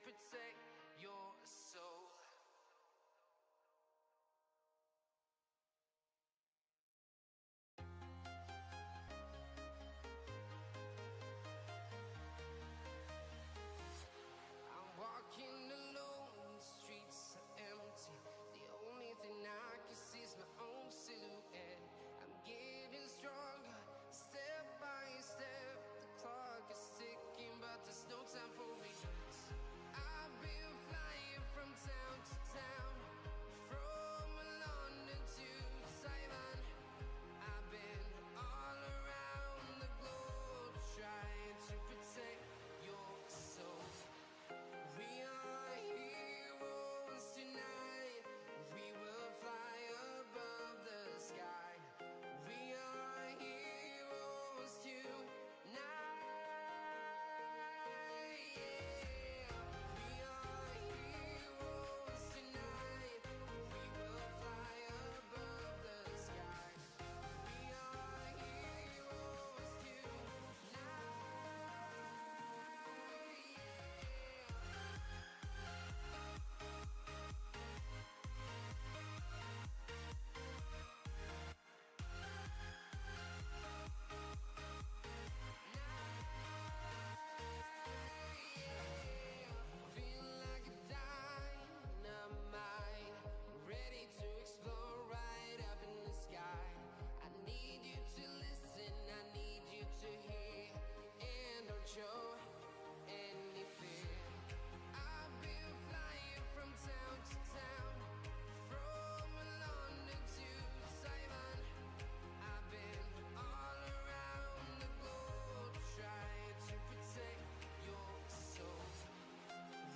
protect your soul. I'm walking alone, the streets are empty. The only thing I can see is my own silhouette. I'm getting stronger, step by step. The clock is ticking, but there's no time for regrets. I've been flying from town to town, from London to Taiwan. I've been all around the globe, trying to protect your soul. We are heroes tonight. We will fly above the sky. We are heroes tonight. Yeah. We are heroes tonight. We will fly above the sky. We are heroes tonight. Feel like a dynamite, ready to explode right up in the sky. I need you to listen, I need you to hear, and don't show any fear. I've been flying from town to town, from London to Taiwan. I've been all around the globe, trying to protect your soul.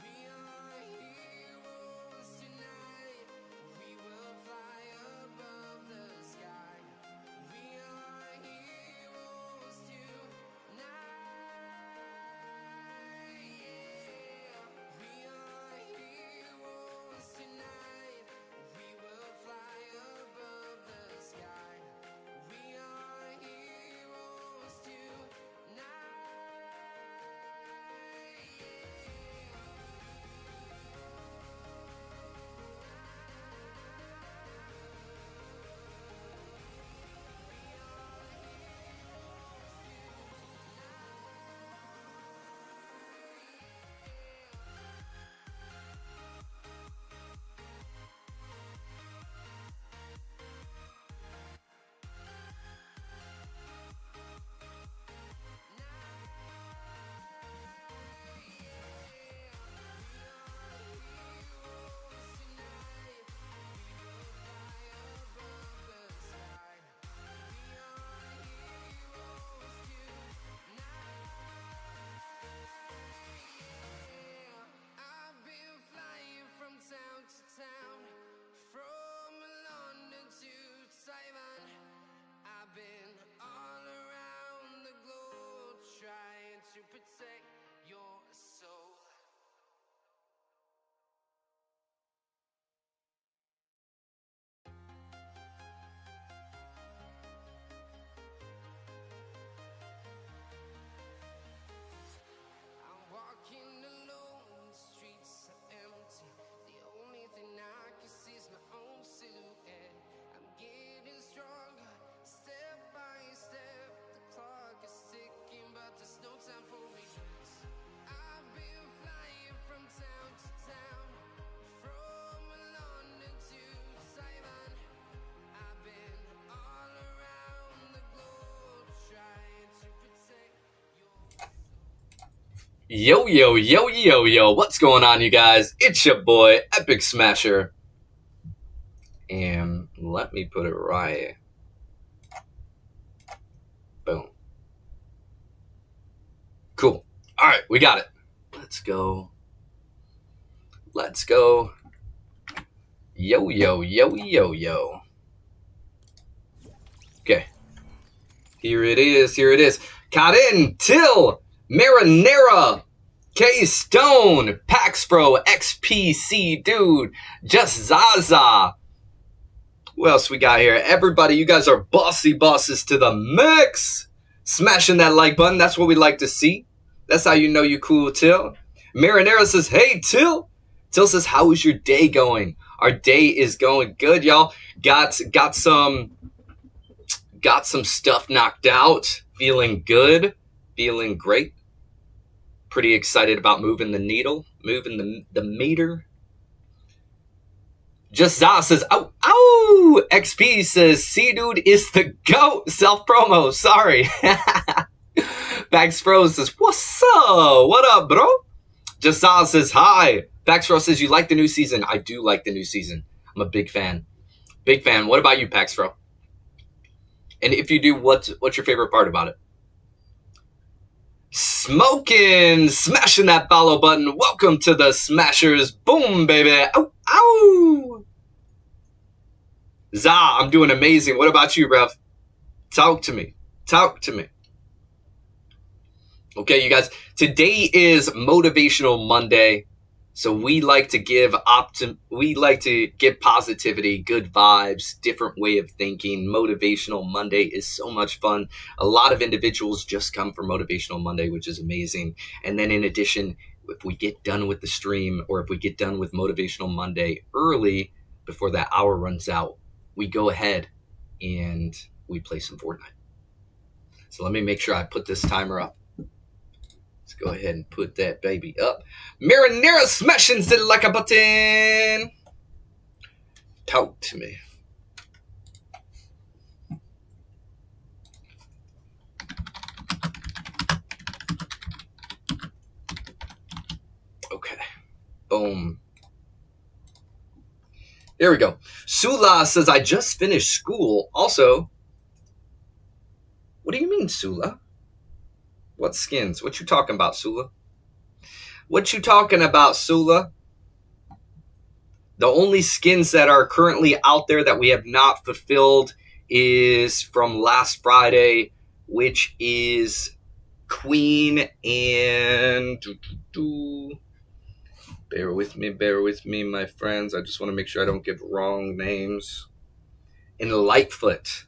We are heroes tonight. We will fly above the sky. We are heroes tonight. Yeah. We are heroes tonight. We will fly above the sky. We are heroes tonight. I've been flying from town to town, from London to Taiwan. I've been all around the globe, trying to protect your soul. I'm walking alone, the streets are empty. The only thing I can see is my own silhouette. I'm getting stronger, step by step. The clock is ticking, but there's no time for regrets. I've been flying from town to town, from London to Taiwan. I've been all around the globe, trying to protect your Yo, yo, yo, yo, yo. What's going on, you guys? It's your boy, Epic Smasher. And let me put it right. Boom. Cool. All right, we got it. Let's go. Let's go. Yo, yo, yo, yo, yo. Okay. Here it is. Here it is. Karin, Till, Marinara, K-Stone, Paxpro, XPC, dude, Just Zaza. Who else we got here? Everybody, you guys are bossy bosses to the mix. Smashing that like button. That's what we like to see. That's how you know you cool, Till. Marinera says, hey, Till. Till says, how is your day going? Our day is going good, y'all. Got some stuff knocked out. Feeling good. Feeling great. Pretty excited about moving the needle. Moving the meter. Just Za says, ow, ow. XP says, C-Dude is the GOAT. Self-promo. Sorry. Bags Froze says, what's up? What up, bro? Just Za says, hi. Bags Froze says, you like the new season? I do like the new season. I'm a big fan. Big fan. What about you, Paxfro? And if you do, what's your favorite part about it? Smoking, smashing that follow button. Welcome to the Smashers. Boom, baby. Ow, ow. Za, I'm doing amazing. What about you, Rev? Talk to me. Talk to me. Okay, you guys. Today is Motivational Monday. So we like to give positivity, good vibes, different way of thinking. Motivational Monday is so much fun. A lot of individuals just come for Motivational Monday, which is amazing. And then in addition, if we get done with the stream or if we get done with Motivational Monday early before that hour runs out, we go ahead and we play some Fortnite. So let me make sure I put this timer up. Let's go ahead and put that baby up. Marinera smashing the like a button. Talk to me. Okay. Boom. There we go. Sula says, I just finished school. Also, what do you mean, Sula? What skins? What you talking about, Sula? What you talking about, Sula? The only skins that are currently out there that we have not fulfilled is from last Friday, which is Queen and... Bear with me, my friends. I just want to make sure I don't give wrong names. And Lightfoot.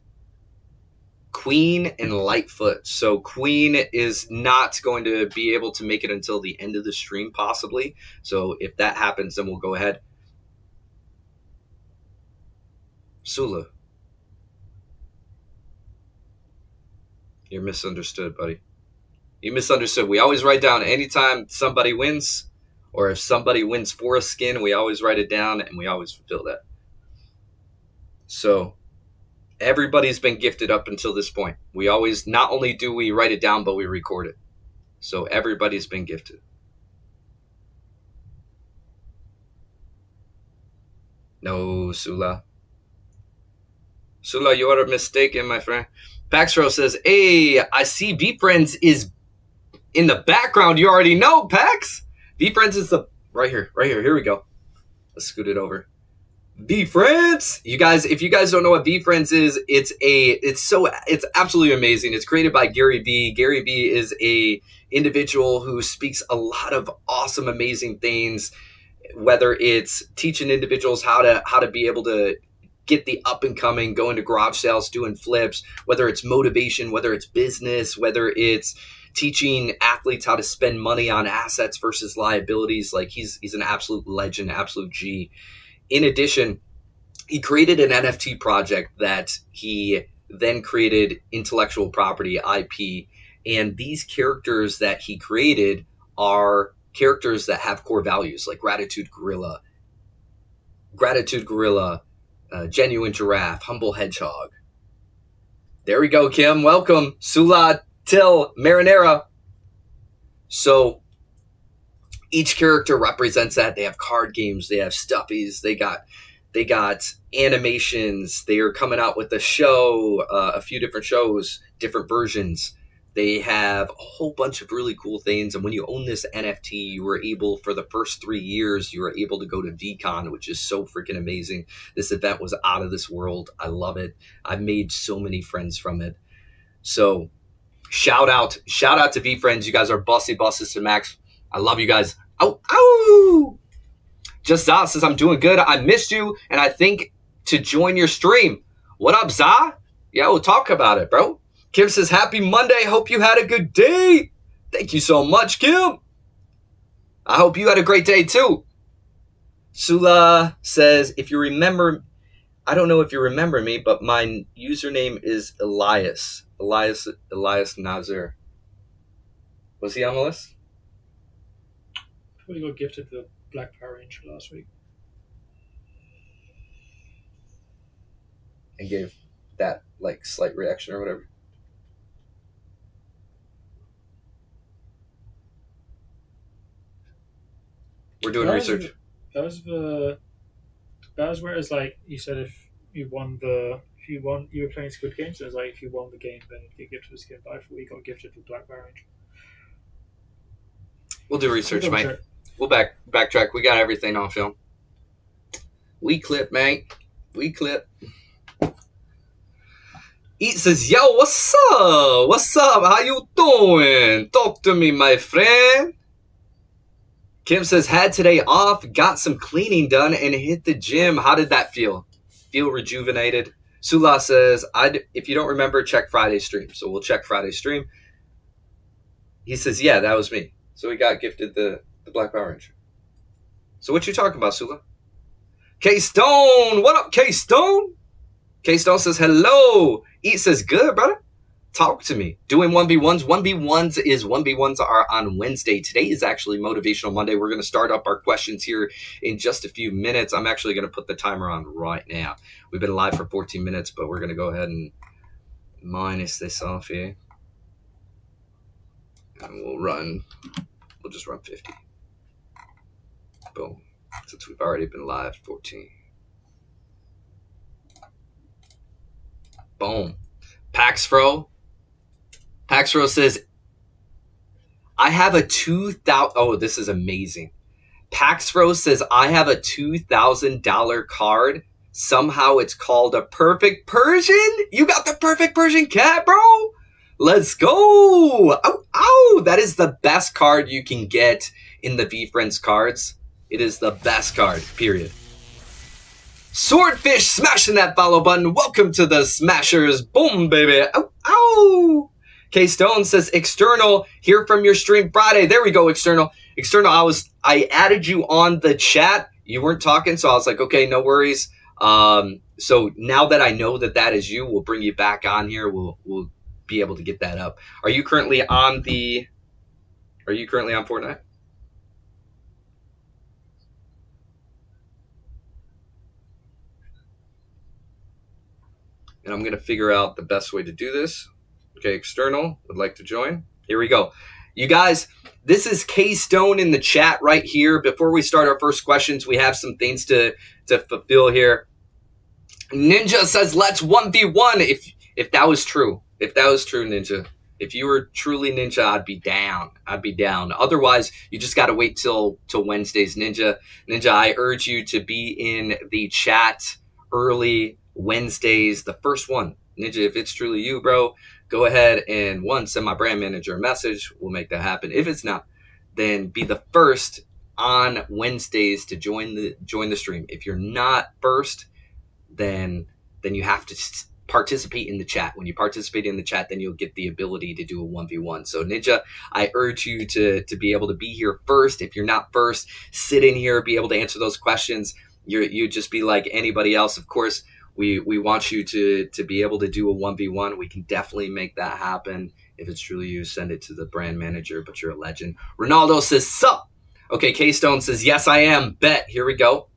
Queen and Lightfoot. So Queen is not going to be able to make it until the end of the stream, possibly. So if that happens, then we'll go ahead. Sula. You're misunderstood, buddy. You misunderstood. We always write down anytime somebody wins, or if somebody wins for a skin, we always write it down and we always fulfill that. So everybody's been gifted up until this point. We always, not only do we write it down, but we record it. So everybody's been gifted. No, Sula. Sula, you are mistaken, my friend. Paxro says, hey, I see V-Friends is in the background. You already know, Pax. V-Friends is the, right here. Here we go. Let's scoot it over. V-Friends. You guys, if you guys don't know what V-Friends is, it's absolutely amazing. It's created by Gary Vee. Gary Vee is a individual who speaks a lot of awesome, amazing things, whether it's teaching individuals how to be able to get the up and coming, going to garage sales, doing flips, whether it's motivation, whether it's business, whether it's teaching athletes how to spend money on assets versus liabilities. Like he's an absolute legend, absolute G. In addition, he created an NFT project that he then created intellectual property, IP, and these characters that he created are characters that have core values like Gratitude Gorilla, Genuine Giraffe, Humble Hedgehog. There we go, Kim. Welcome. Sula, Till, Marinera. So each character represents that. They have card games. They have stuffies. They got animations. They are coming out with a show, a few different shows, different versions. They have a whole bunch of really cool things. And when you own this NFT, you were able, for the first 3 years, you were able to go to VCon, which is so freaking amazing. This event was out of this world. I love it. I've made so many friends from it. So shout out to V-Friends. You guys are bossy bosses to max. I love you guys. Ow, ow. Just Za says, I'm doing good. I missed you, and I think to join your stream. What up, Za? Yeah, we'll talk about it, bro. Kim says, happy Monday. Hope you had a good day. Thank you so much, Kim. I hope you had a great day too. Sula says, if you remember, I don't know if you remember me, but my username is Elias. Elias Nazir. Was he on the list? We got gifted the Black Power Ranger last week. And gave that like slight reaction or whatever. We're doing research. That was where it's like you said if you were playing Squid Games, so it's like if you won the game then you get gifted a skin. But I thought we got gifted the Black Power Ranger. We'll do research, mate. We'll backtrack. We got everything on film. We clip, mate. We clip. Eat says, yo, what's up? What's up? How you doing? Talk to me, my friend. Kim says, had today off, got some cleaning done, and hit the gym. How did that feel? Feel rejuvenated? Sula says, if you don't remember, check Friday's stream. So we'll check Friday's stream. He says, yeah, that was me. So we got gifted the Black Power Ranger. So what you talking about, Sula? K-Stone! What up, K-Stone? K-Stone says, hello. Eat says, good, brother. Talk to me. Doing 1v1s. 1v1s are on Wednesday. Today is actually Motivational Monday. We're going to start up our questions here in just a few minutes. I'm actually going to put the timer on right now. We've been live for 14 minutes, but we're going to go ahead and minus this off here. And we'll just run 50. Boom. Since we've already been live 14. Boom. Paxfro says, I have a 2,000. Oh, this is amazing. Paxfro says, I have a $2,000 card. Somehow it's called a perfect Persian. You got the perfect Persian cat, bro. Let's go. Oh, that is the best card you can get in the VFriends cards. It is the best card, period. Swordfish smashing that follow button. Welcome to the Smashers. Boom, baby. Ow. K-Stone says, external, hear from your stream Friday. There we go, external. External, I added you on the chat. You weren't talking, so I was like, okay, no worries. So now that I know that is you, we'll bring you back on here. We'll be able to get that up. Are you currently on Fortnite? And I'm going to figure out the best way to do this. Okay, external would like to join. Here we go. You guys, this is K-Stone in the chat right here. Before we start our first questions, we have some things to fulfill here. Ninja says, let's 1v1. If that was true. If that was true, Ninja. If you were truly Ninja, I'd be down. Otherwise, you just got to wait till Wednesdays, Ninja. Ninja, I urge you to be in the chat early Wednesdays, the first one. Ninja, if it's truly you, bro, go ahead and send my brand manager a message. We'll make that happen. If it's not, then be the first on Wednesdays to join the stream. If you're not first, then you have to participate in the chat. When you participate in the chat, then you'll get the ability to do a 1v1. So Ninja, I urge you to be able to be here first. If you're not first, sit in here, be able to answer those questions. You just be like anybody else. Of course, we want you to be able to do a 1v1. We can definitely make that happen. If it's truly you, send it to the brand manager, but you're a legend. Ronaldo says, sup? Okay, K-Stone says, yes, I am. Bet. Here we go.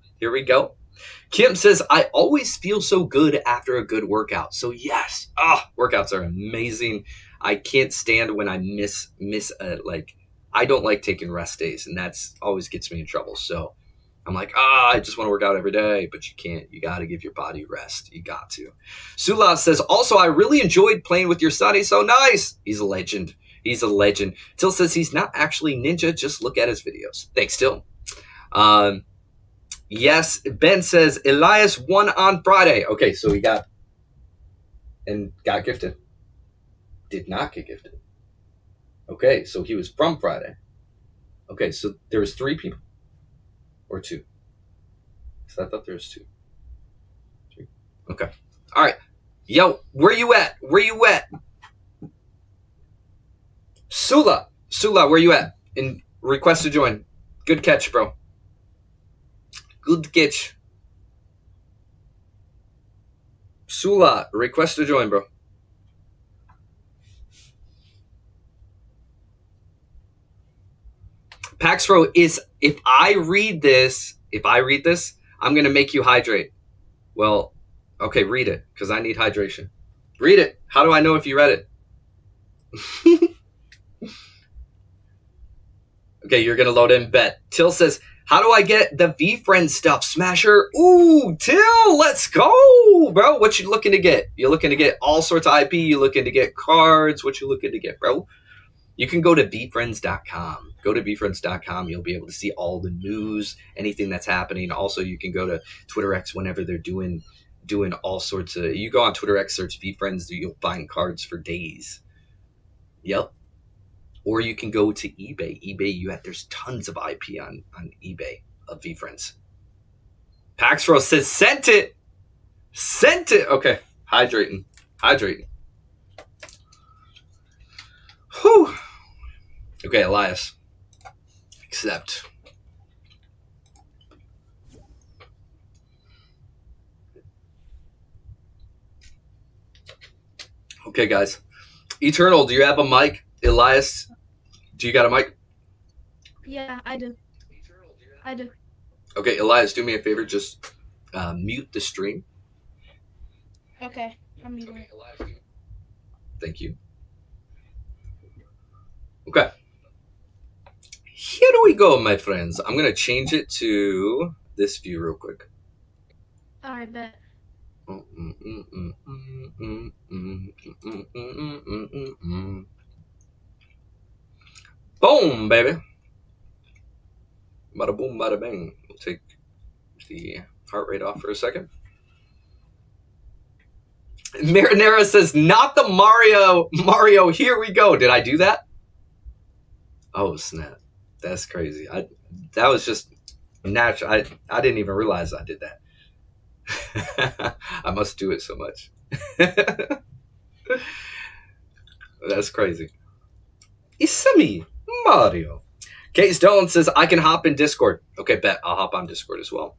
Kim says, I always feel so good after a good workout. So yes, workouts are amazing. I can't stand when I miss I don't like taking rest days, and that's always gets me in trouble. So I'm like, I just want to work out every day, but you can't. You got to give your body rest. You got to. Sula says, also, I really enjoyed playing with your son. He's so nice. He's a legend. Till says he's not actually Ninja. Just look at his videos. Thanks, Till. Yes, Ben says, Elias won on Friday. Okay, so he got gifted. Did not get gifted. Okay, so he was from Friday. Okay, so there was 3 people. Or 2. So I thought there was 2. 3. Okay. All right. Yo, where you at? Sula, where you at? And request to join. Good catch, bro. Good catch. Sula, request to join, bro. Paxfro is, if I read this, I'm going to make you hydrate. Well, okay, read it, because I need hydration. Read it. How do I know if you read it? Okay, you're going to load in bet. Till says, how do I get the VFriend stuff, Smasher? Ooh, Till, let's go, bro. What you looking to get? You're looking to get all sorts of IP. You're looking to get cards. What you looking to get, bro? You can go to VFriends.com. Go to VFriends.com. You'll be able to see all the news, anything that's happening. Also, you can go to Twitter X whenever they're doing all sorts of... You go on Twitter X, search VFriends, you'll find cards for days. Yep. Or you can go to eBay. eBay, there's tons of IP on eBay of VFriends. Paxfro says, sent it. Sent it. Okay. Hydrating. Whew. Okay, Elias. Accept. Okay, guys. Eternal, do you have a mic? Elias, do you got a mic? Yeah, I do. Okay, Elias, do me a favor. Just mute the stream. Okay, I'm muting it. Thank you. Okay. Here we go, my friends. I'm going to change it to this view real quick. Alright, bet. Boom, baby. Bada boom, bada bang. We'll take the heart rate off for a second. Marinara says, not the Mario, here we go. Did I do that? Oh, snap. That's crazy. That was just natural. I didn't even realize I did that. I must do it so much. That's crazy. It's me, Mario. Kate Stone says, I can hop in Discord. Okay, bet. I'll hop on Discord as well.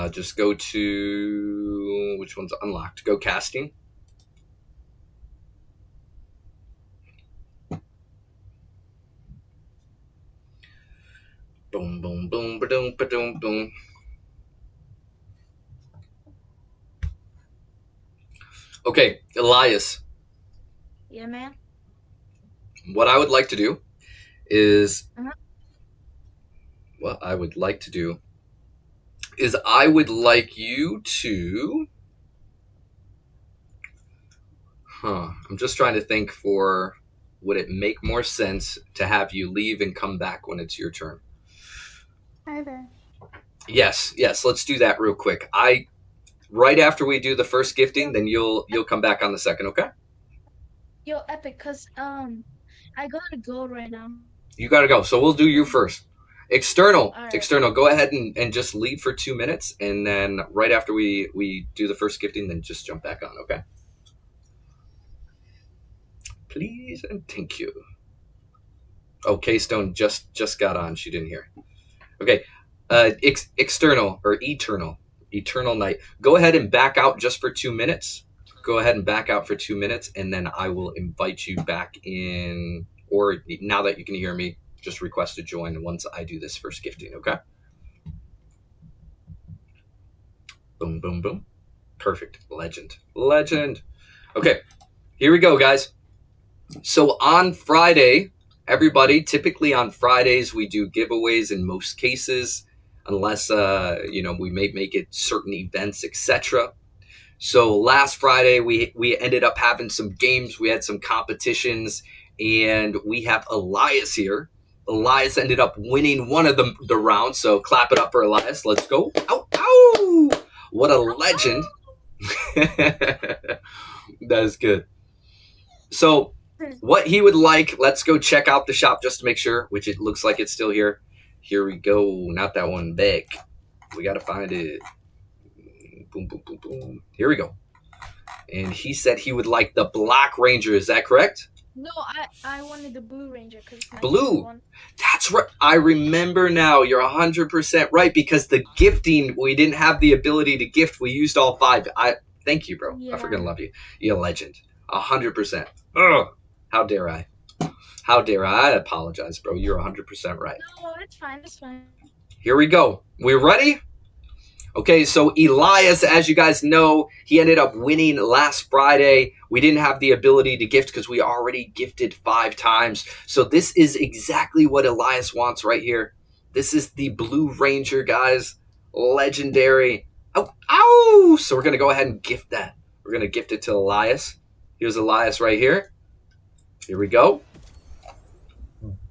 Just go to... Which one's unlocked? Go casting. Boom, boom, boom, ba-doom, ba-doom, boom. Okay, Elias. Yeah, man. What I would like to do is... What I would like to do is I would like you to... I'm just trying to think for... Would it make more sense to have you leave and come back when it's your turn? Hi there. Yes, let's do that real quick. Right after we do the first gifting, then you'll come back on the second, okay? Yo, Epic, cause I gotta go right now. You gotta go, so we'll do you first. External, Right. go ahead and just leave for 2 minutes, and then right after we do the first gifting, then just jump back on, okay? Please and thank you. Oh, K-Stone just got on. She didn't hear. Okay, external or eternal night. Go ahead and back out just for 2 minutes. Go ahead and back out for 2 minutes, and then I will invite you back in. Or now that you can hear me, just request to join once I do this first gifting, okay? Boom, boom, boom. Perfect. Legend. Okay, here we go, guys. So on Friday, everybody, typically on Fridays, we do giveaways in most cases, unless, we may make it certain events, etc. So last Friday, we ended up having some games. We had some competitions, and we have Elias here. Elias ended up winning one of the rounds, so clap it up for Elias. Let's go. Ow, ow! What a legend. That is good. So what he would like, let's go check out the shop just to make sure, which it looks like it's still here. Here we go. Not that one back. We got to find it. Boom, boom, boom, boom. Here we go. And he said he would like the Black Ranger. Is that correct? No, I wanted the Blue Ranger because it's my favorite Blue. one. That's right. I remember now. You're 100% right because the gifting, we didn't have the ability to gift. We used all 5. I thank you, bro. I Yeah. freaking love you. You're a legend. 100%. Ugh. How dare I? How dare I? I apologize, bro. You're 100% right. No, it's fine. It's fine. Here we go. We ready? Okay, so Elias, as you guys know, he ended up winning last Friday. We didn't have the ability to gift because we already gifted 5 times. So this is exactly what Elias wants right here. This is the Blue Ranger, guys. Legendary. Oh, ow! So we're going to go ahead and gift that. We're going to gift it to Elias. Here's Elias right here. Here we go.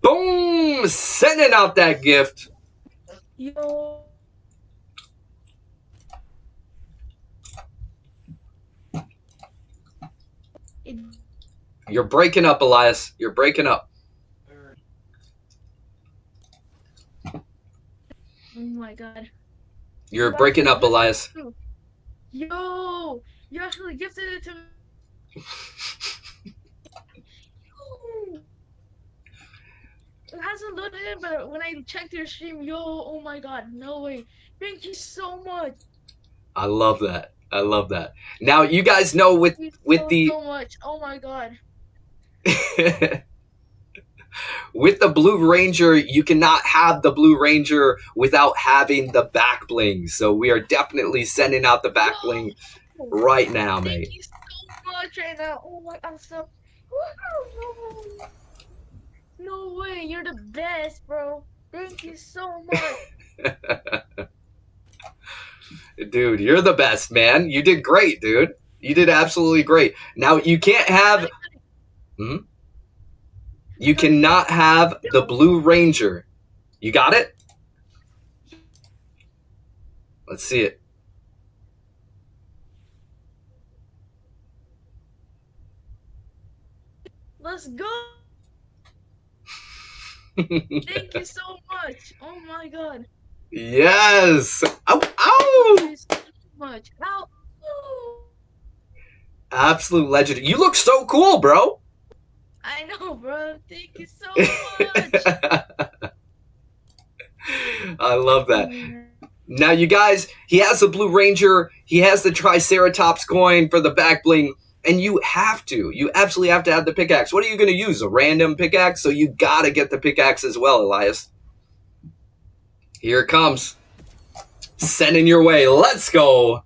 Boom! Sending out that gift. Yo. It, You're breaking up, Elias. You're breaking up. oh my god. You're You breaking actually up, gifted Elias. it too. Yo, you actually gifted it to me. Yo. It hasn't loaded in, but when I checked your stream, yo, oh my god, no way. Thank you so much. I love that. I love that. Now you guys know Thank you with so the so much. Oh my god. with the Blue Ranger, you cannot have the Blue Ranger without having the back bling. So we are definitely sending out the back bling Yo, right now, thank mate. you so much right now. Oh my, I'm so. No way, you're the best, bro. Thank you so much. Dude, you're the best, man. You did great, dude. You did absolutely great. Now you can't have hmm? You cannot have the Blue Ranger. You got it? Let's see it. Let's go. Thank you so much. Oh my god. Yes. Ow, Thank ow. you so much. Ow. Absolute legend. You look so cool, bro. I know, bro. Thank you so much. I love that. Mm, Now, you guys, he has the Blue Ranger. He has the Triceratops coin for the back bling. And you absolutely have to have the pickaxe. What are you going to use? A random pickaxe? So you got to get the pickaxe as well, Elias. Here it comes. Sending your way. Let's go.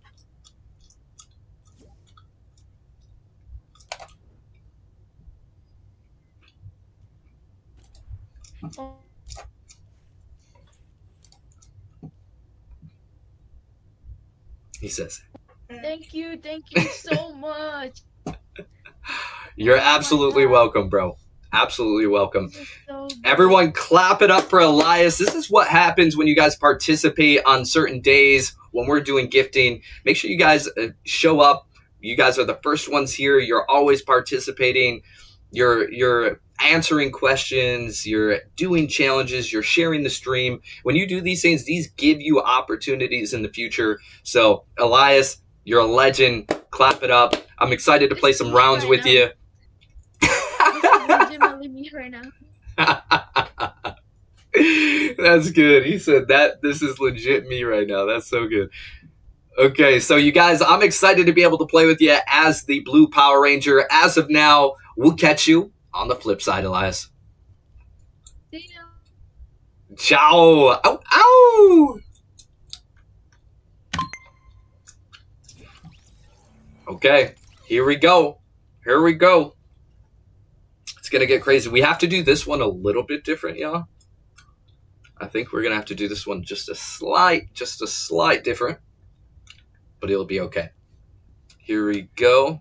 oh, He says. thank you so much. You're Oh my absolutely god. welcome, bro. Absolutely welcome. This is so good. Everyone clap it up for Elias. This is what happens when you guys participate on certain days when we're doing gifting. Make sure you guys show up. You guys are the first ones here. You're always participating. You're answering questions. You're doing challenges. You're sharing the stream. When you do these things, these give you opportunities in the future. So, Elias, you're a legend. Clap it up. I'm excited to This play is some me rounds right with now. you. This is legitimately me right now. That's good. He said that this is legit me right now. That's so good. Okay, so you guys, I'm excited to be able to play with you as the Blue Power Ranger. As of now, we'll catch you on the flip side, Elias. See ya. Ciao. Ow, ow. Okay, here we go. Here we go. It's going to get crazy. We have to do this one a little bit different, y'all. I think we're going to have to do this one just a slight different, but it'll be okay. Here we go.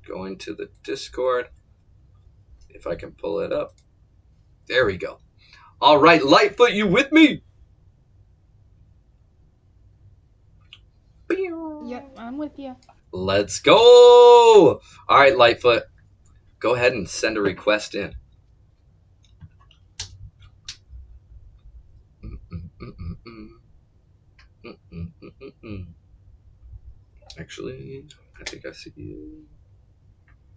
Going to the Discord. If I can pull it up. There we go. All right, Lightfoot, you with me? Yep, I'm with you. Let's go. All right, Lightfoot. Go ahead and send a request in. Actually, I think I see you.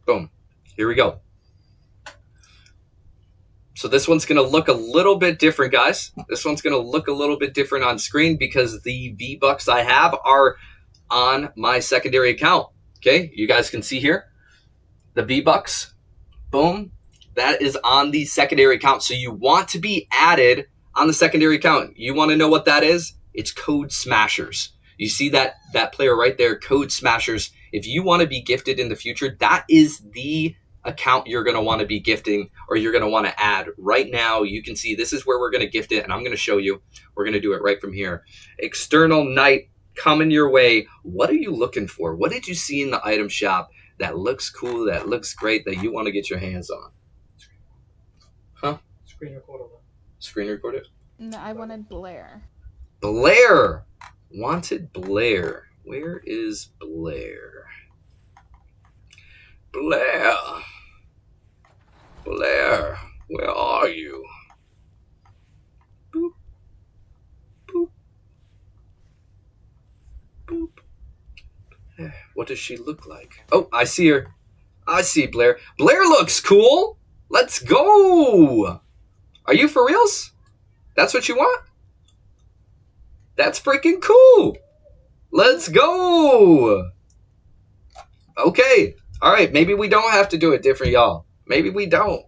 Boom. Here we go. So this one's going to look a little bit different, guys. This one's going to look a little bit different on screen because the V-Bucks I have are on my secondary account. Okay, you guys can see here the V-Bucks. Boom. That is on the secondary account. So you want to be added on the secondary account. You want to know what that is? It's Code Smashers. You see that player right there, Code Smashers. If you want to be gifted in the future, that is the account you're going to want to be gifting, or you're going to want to add. Right now, you can see this is where we're going to gift it, and I'm going to show you. We're going to do it right from here. External Night coming your way. What are you looking for? What did you see in the item shop that looks cool, that looks great, that you want to get your hands on? Huh? Screen recorder. Screen recorder? No, I wanted Blair. Blair! Wanted Blair. Where is Blair? Blair. Blair, where are you? Boop. Boop. Boop. What does she look like? Oh, I see her. I see Blair. Blair looks cool. Let's go. Are you for reals? That's what you want? That's freaking cool. Let's go. Okay. All right. Maybe we don't have to do it different, y'all. Maybe we don't.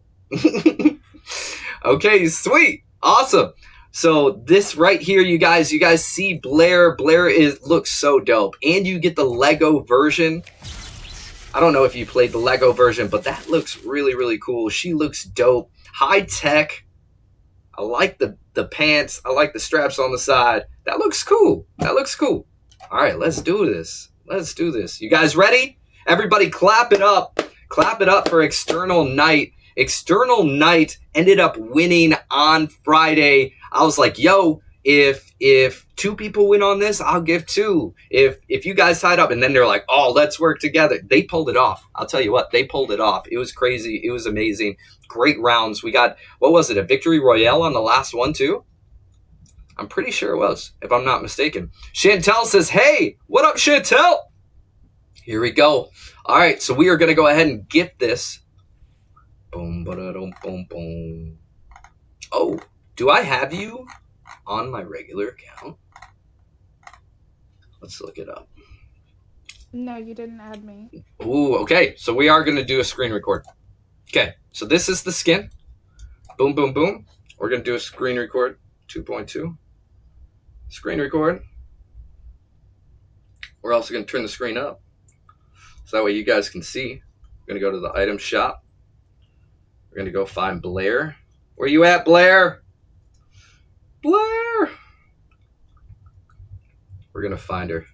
Okay, sweet. Awesome. So this right here, you guys see Blair. Blair looks so dope. And you get the Lego version. I don't know if you played the Lego version, but that looks really, really cool. She looks dope. High tech. I like the pants. I like the straps on the side. That looks cool. That looks cool. All right, let's do this. Let's do this. You guys ready? Everybody clap it up. Clap it up for External Night. External Night ended up winning on Friday. I was like, yo, if two people win on this, I'll give two. If you guys tied up, and then they're like, oh, let's work together. They pulled it off. I'll tell you what, they pulled it off. It was crazy. It was amazing. Great rounds. We got, what was it, a victory royale on the last one too? I'm pretty sure it was, if I'm not mistaken. Chantel says, hey, what up, Chantel? Here we go. All right, so we are going to go ahead and gift this. Boom, ba-da-dum, boom, boom. Oh, do I have you on my regular account? Let's look it up. No, you didn't add me. Ooh, okay. So we are going to do a screen record. Okay, so this is the skin. Boom, boom, boom. We're going to do a screen record 2.2. Screen record. We're also going to turn the screen up, so that way you guys can see. We're going to go to the item shop. We're going to go find Blair. Where you at, Blair? Blair! We're going to find her.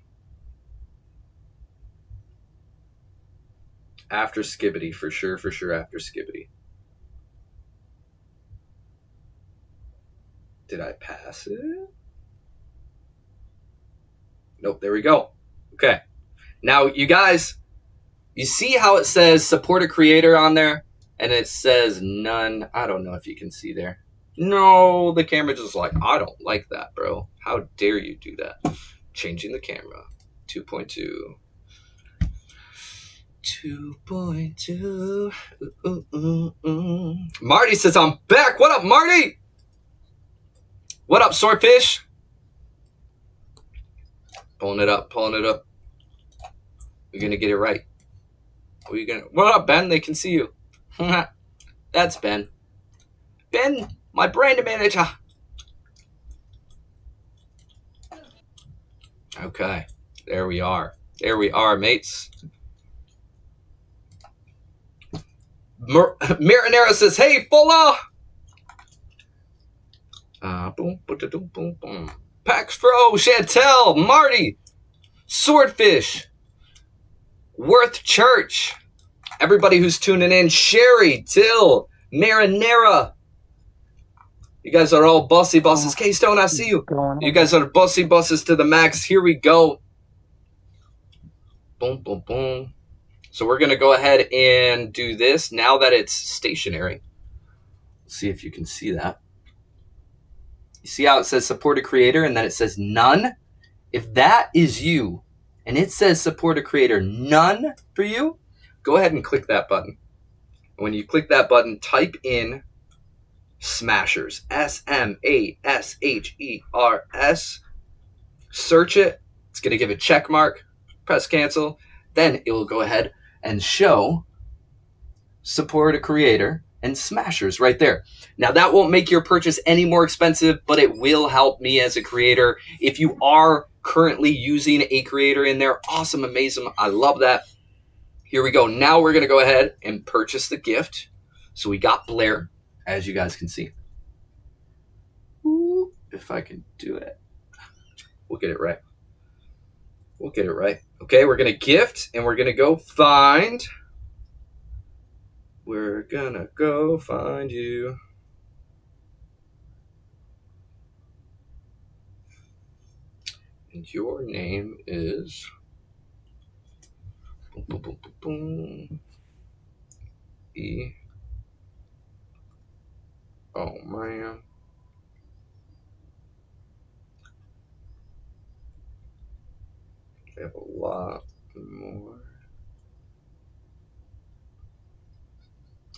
After Skibbity, for sure, after Skibbity. Did I pass it? Nope, there we go. Okay. Now, you guys, you see how it says support a creator on there? And it says none. I don't know if you can see there. No, the camera just like, I don't like that, bro. How dare you do that? Changing the camera. 2.2. 2.2. Marty says, I'm back. What up, Marty? What up, Swordfish? Pulling it up, pulling it up. We're going to get it right. What up, Ben? They can see you. That's Ben. Ben, my brand manager. Okay. There we are. There we are, mates. Marinera says, hey, Fuller. Boom, boom, boom, boom. Pax Pro, Chantel, Marty, Swordfish, Worth Church, everybody who's tuning in, Sherry, Till, Marinera. You guys are all bossy bosses. K-Stone, I see you. You guys are bossy bosses to the max. Here we go. Boom, boom, boom. So we're going to go ahead and do this now that it's stationary. Let's see if you can see that. You see how it says support a creator and then it says none? If that is you and it says support a creator none for you, go ahead and click that button. When you click that button, type in Smashers, SMASHERS. Search it. It's going to give a check mark. Press cancel. Then it will go ahead and show support a creator and Smashers right there. Now that won't make your purchase any more expensive, but it will help me as a creator. If you are currently using a creator in there, awesome, amazing. I love that. Here we go. Now we're going to go ahead and purchase the gift. So we got Blair, as you guys can see. Ooh, if I can do it. We'll get it right. We'll get it right. Okay, we're going to gift, and we're going to go find. We're going to go find you. And your name is. Boom, boom, boom, boom, boom. E. Oh, man. They have a lot more.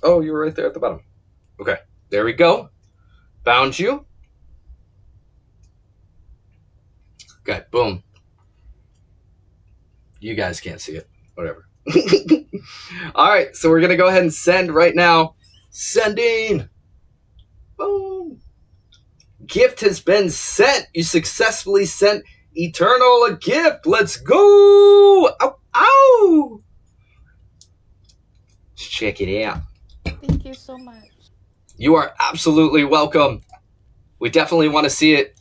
Oh, you're right there at the bottom. Okay, there we go. Found you. Okay, boom. You guys can't see it. Whatever. All right, so we're going to go ahead and send right now. Sending. Boom. Gift has been sent. You successfully sent Eternal a gift. Let's go. Ow, ow. Let's check it out. Thank you so much. You are absolutely welcome. We definitely want to see it.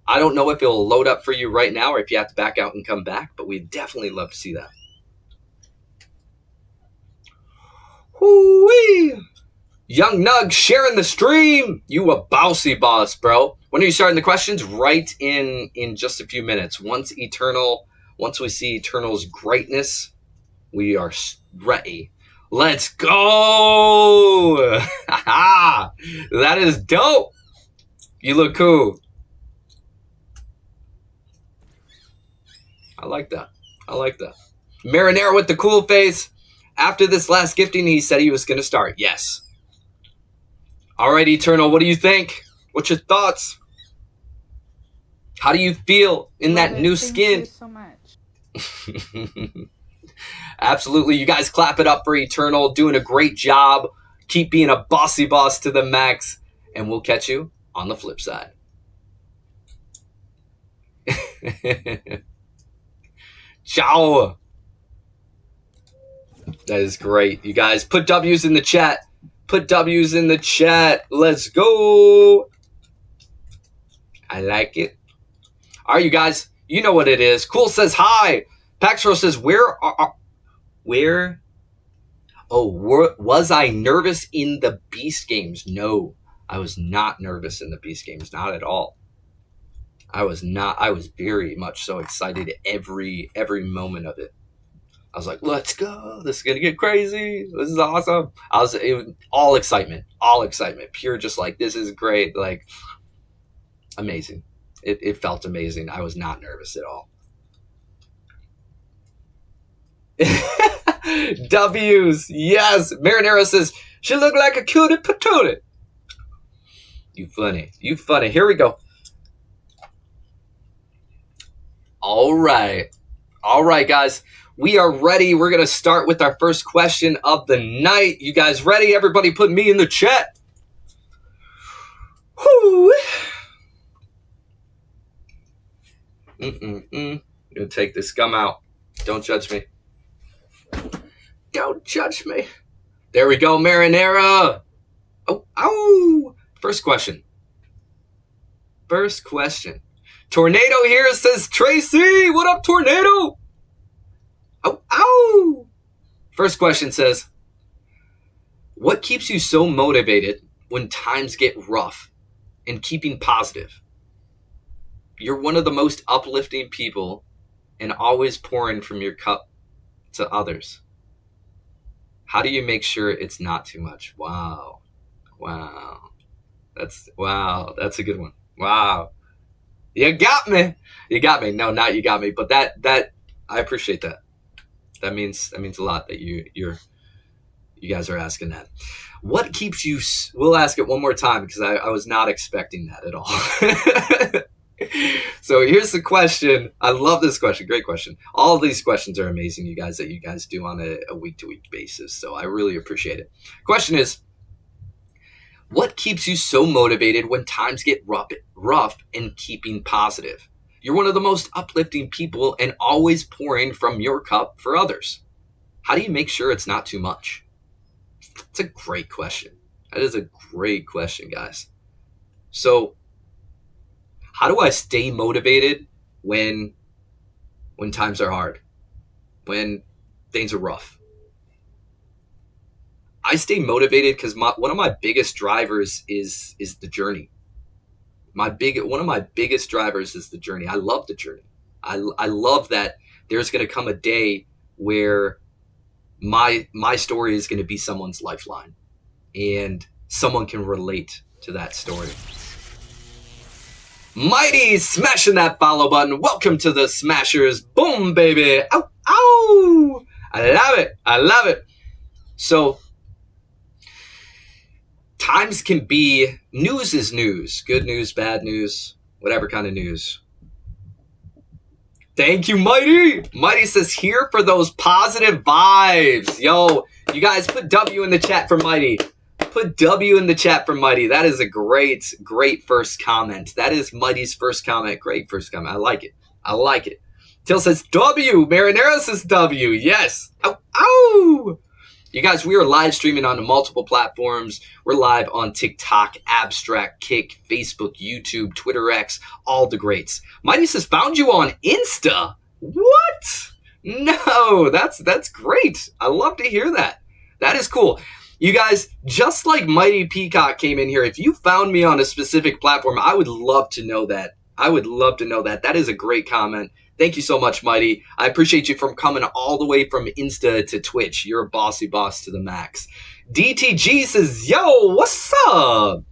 I don't know if it'll load up for you right now or if you have to back out and come back, but we'd definitely love to see that. Hoo-wee. Young Nug sharing the stream. You a bossy boss, bro. When are you starting the questions? Right in just a few minutes. Once we see Eternal's greatness, we are ready. Let's go. That is dope. You look cool. I like that. I like that. Marinara with the cool face. After this last gifting, he said he was going to start. Yes. All right, Eternal, what do you think? What's your thoughts? How do you feel in Love that it. new Thank skin? you so much. Absolutely. You guys clap it up for Eternal. Doing a great job. Keep being a bossy boss to the max. And we'll catch you on the flip side. Ciao. That is great. You guys put W's in the chat. Put W's in the chat. Let's go. I like it. All right, you guys. You know what it is. Cool says hi. Paxro says, where? Was I nervous in the Beast games? No, I was not nervous in the Beast games. Not at all. I was not. I was very much so excited every moment of it. I was like, let's go. This is going to get crazy. This is awesome. It was all excitement, pure, just like, this is great. Like, amazing. It felt amazing. I was not nervous at all. W's. Yes. Marinara says, she looked like a cutie patootie. You funny. Here we go. All right, guys. We are ready. We're going to start with our first question of the night. You guys ready? Everybody put me in the chat. Whoo. I'm going to take this gum out. Don't judge me. Don't judge me. There we go, Marinara. Oh, ow. First question. Tornado here says, Tracy, what up, Tornado? Oh, ow. First question says, what keeps you so motivated when times get rough and keeping positive? You're one of the most uplifting people and always pouring from your cup to others. How do you make sure it's not too much? Wow. That's a good one. Wow. You got me. No, not you got me, but that I appreciate that. That means a lot that you're You guys are asking that. What keeps you... We'll ask it one more time because I was not expecting that at all. So here's the question. I love this question. Great question. All of these questions are amazing, you guys, that you guys do on a week-to-week basis. So I really appreciate it. Question is, what keeps you so motivated when times get rough and keeping positive? You're one of the most uplifting people and always pouring from your cup for others. How do you make sure it's not too much? That's a great question. That is a great question, guys. So how do I stay motivated when times are hard, when things are rough? I stay motivated because one of my biggest drivers is the journey. One of my biggest drivers is the journey. I love the journey. I love that there's going to come a day where my story is going to be someone's lifeline, and someone can relate to that story. Mighty smashing that follow button. Welcome to the Smashers. Boom, baby. Ow, ow. I love it. I love it. So times can be, news is news. Good news, bad news, whatever kind of news. Thank you, Mighty. Mighty says, here for those positive vibes. Yo, you guys put W in the chat for Mighty. Put W in the chat for Mighty. That is a great first comment. That is Mighty's first comment. Great first comment. I like it. I like it. Till says W. Marinera says W. Yes. Ow, ow. You guys, we are live streaming on multiple platforms. We're live on TikTok, Abstract, Kick, Facebook, YouTube, Twitter X, all the greats. Mighty says, found you on Insta. What? No, that's great. I love to hear that. That is cool. You guys, just like Mighty Peacock came in here, if you found me on a specific platform, I would love to know that. I would love to know that. That is a great comment. Thank you so much, Mighty. I appreciate you from coming all the way from Insta to Twitch. You're a bossy boss to the max. DTG says, yo, what's up?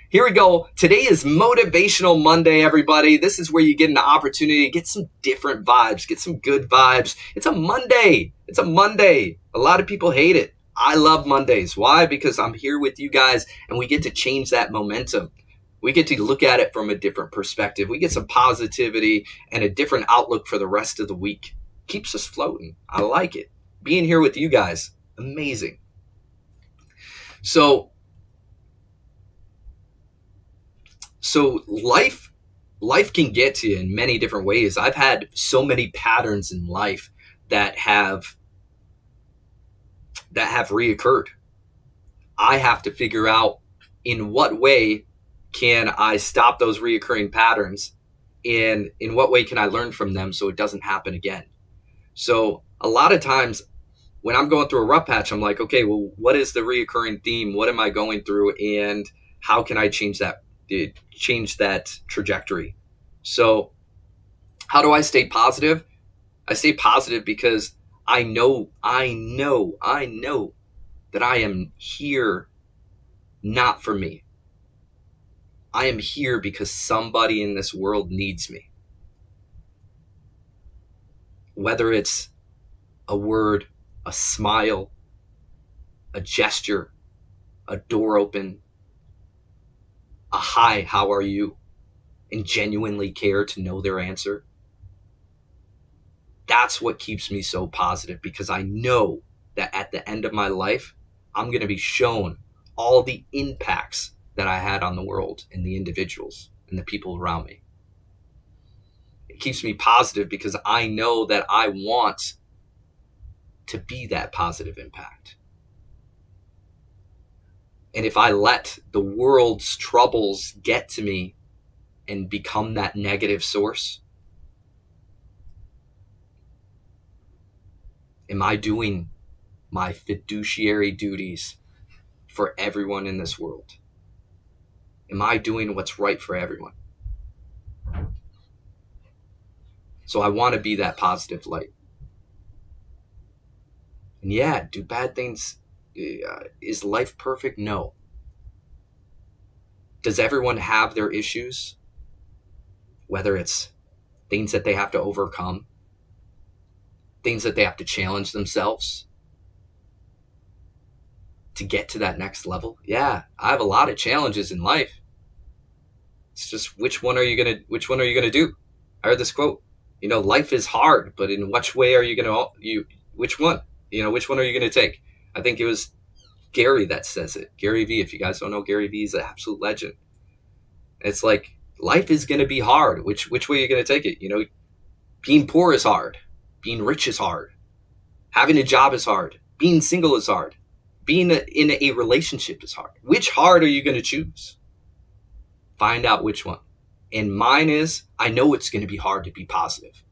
Here we go. Today is Motivational Monday, everybody. This is where you get an opportunity to get some different vibes, get some good vibes. It's a Monday. It's a Monday. A lot of people hate it. I love Mondays. Why? Because I'm here with you guys and we get to change that momentum. We get to look at it from a different perspective. We get some positivity and a different outlook for the rest of the week. Keeps us floating. I like it. Being here with you guys, amazing. So life can get to you in many different ways. I've had so many patterns in life that have reoccurred. I have to figure out in what way can I stop those reoccurring patterns, and in what way can I learn from them so it doesn't happen again. So a lot of times when I'm going through a rough patch, I'm like, okay, well, what is the reoccurring theme? What am I going through, and how can I change that trajectory? So how do I stay positive? I stay positive because I know that I am here not for me. I am here because somebody in this world needs me. Whether it's a word, a smile, a gesture, a door open, a hi, how are you? And genuinely care to know their answer. That's what keeps me so positive, because I know that at the end of my life, I'm going to be shown all the impacts that I had on the world and the individuals and the people around me. It keeps me positive because I know that I want to be that positive impact. And if I let the world's troubles get to me and become that negative source, am I doing my fiduciary duties for everyone in this world? Am I doing what's right for everyone? So I want to be that positive light. And yeah, do bad things, is life perfect? No. Does everyone have their issues? Whether it's things that they have to overcome, things that they have to challenge themselves. to get to that next level? Yeah, I have a lot of challenges in life. It's just which one are you gonna do? I heard this quote. Life is hard, but in which way are you gonna which one? Which one are you gonna take? I think it was Gary that says it. Gary V. If you guys don't know, Gary V is an absolute legend. It's like life is gonna be hard. Which way are you gonna take it? Being poor is hard. Being rich is hard. Having a job is hard. Being single is hard. Being in a relationship is hard. Which hard are you going to choose? Find out which one. And mine is, I know it's going to be hard to be positive.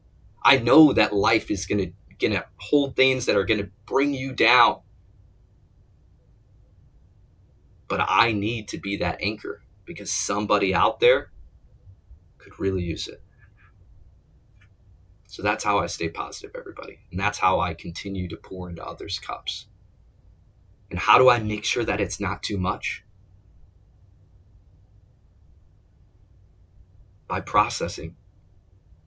I know that life is going to hold things that are going to bring you down. But I need to be that anchor because somebody out there could really use it. So that's how I stay positive, everybody. And that's how I continue to pour into others' cups. And how do I make sure that it's not too much? By processing.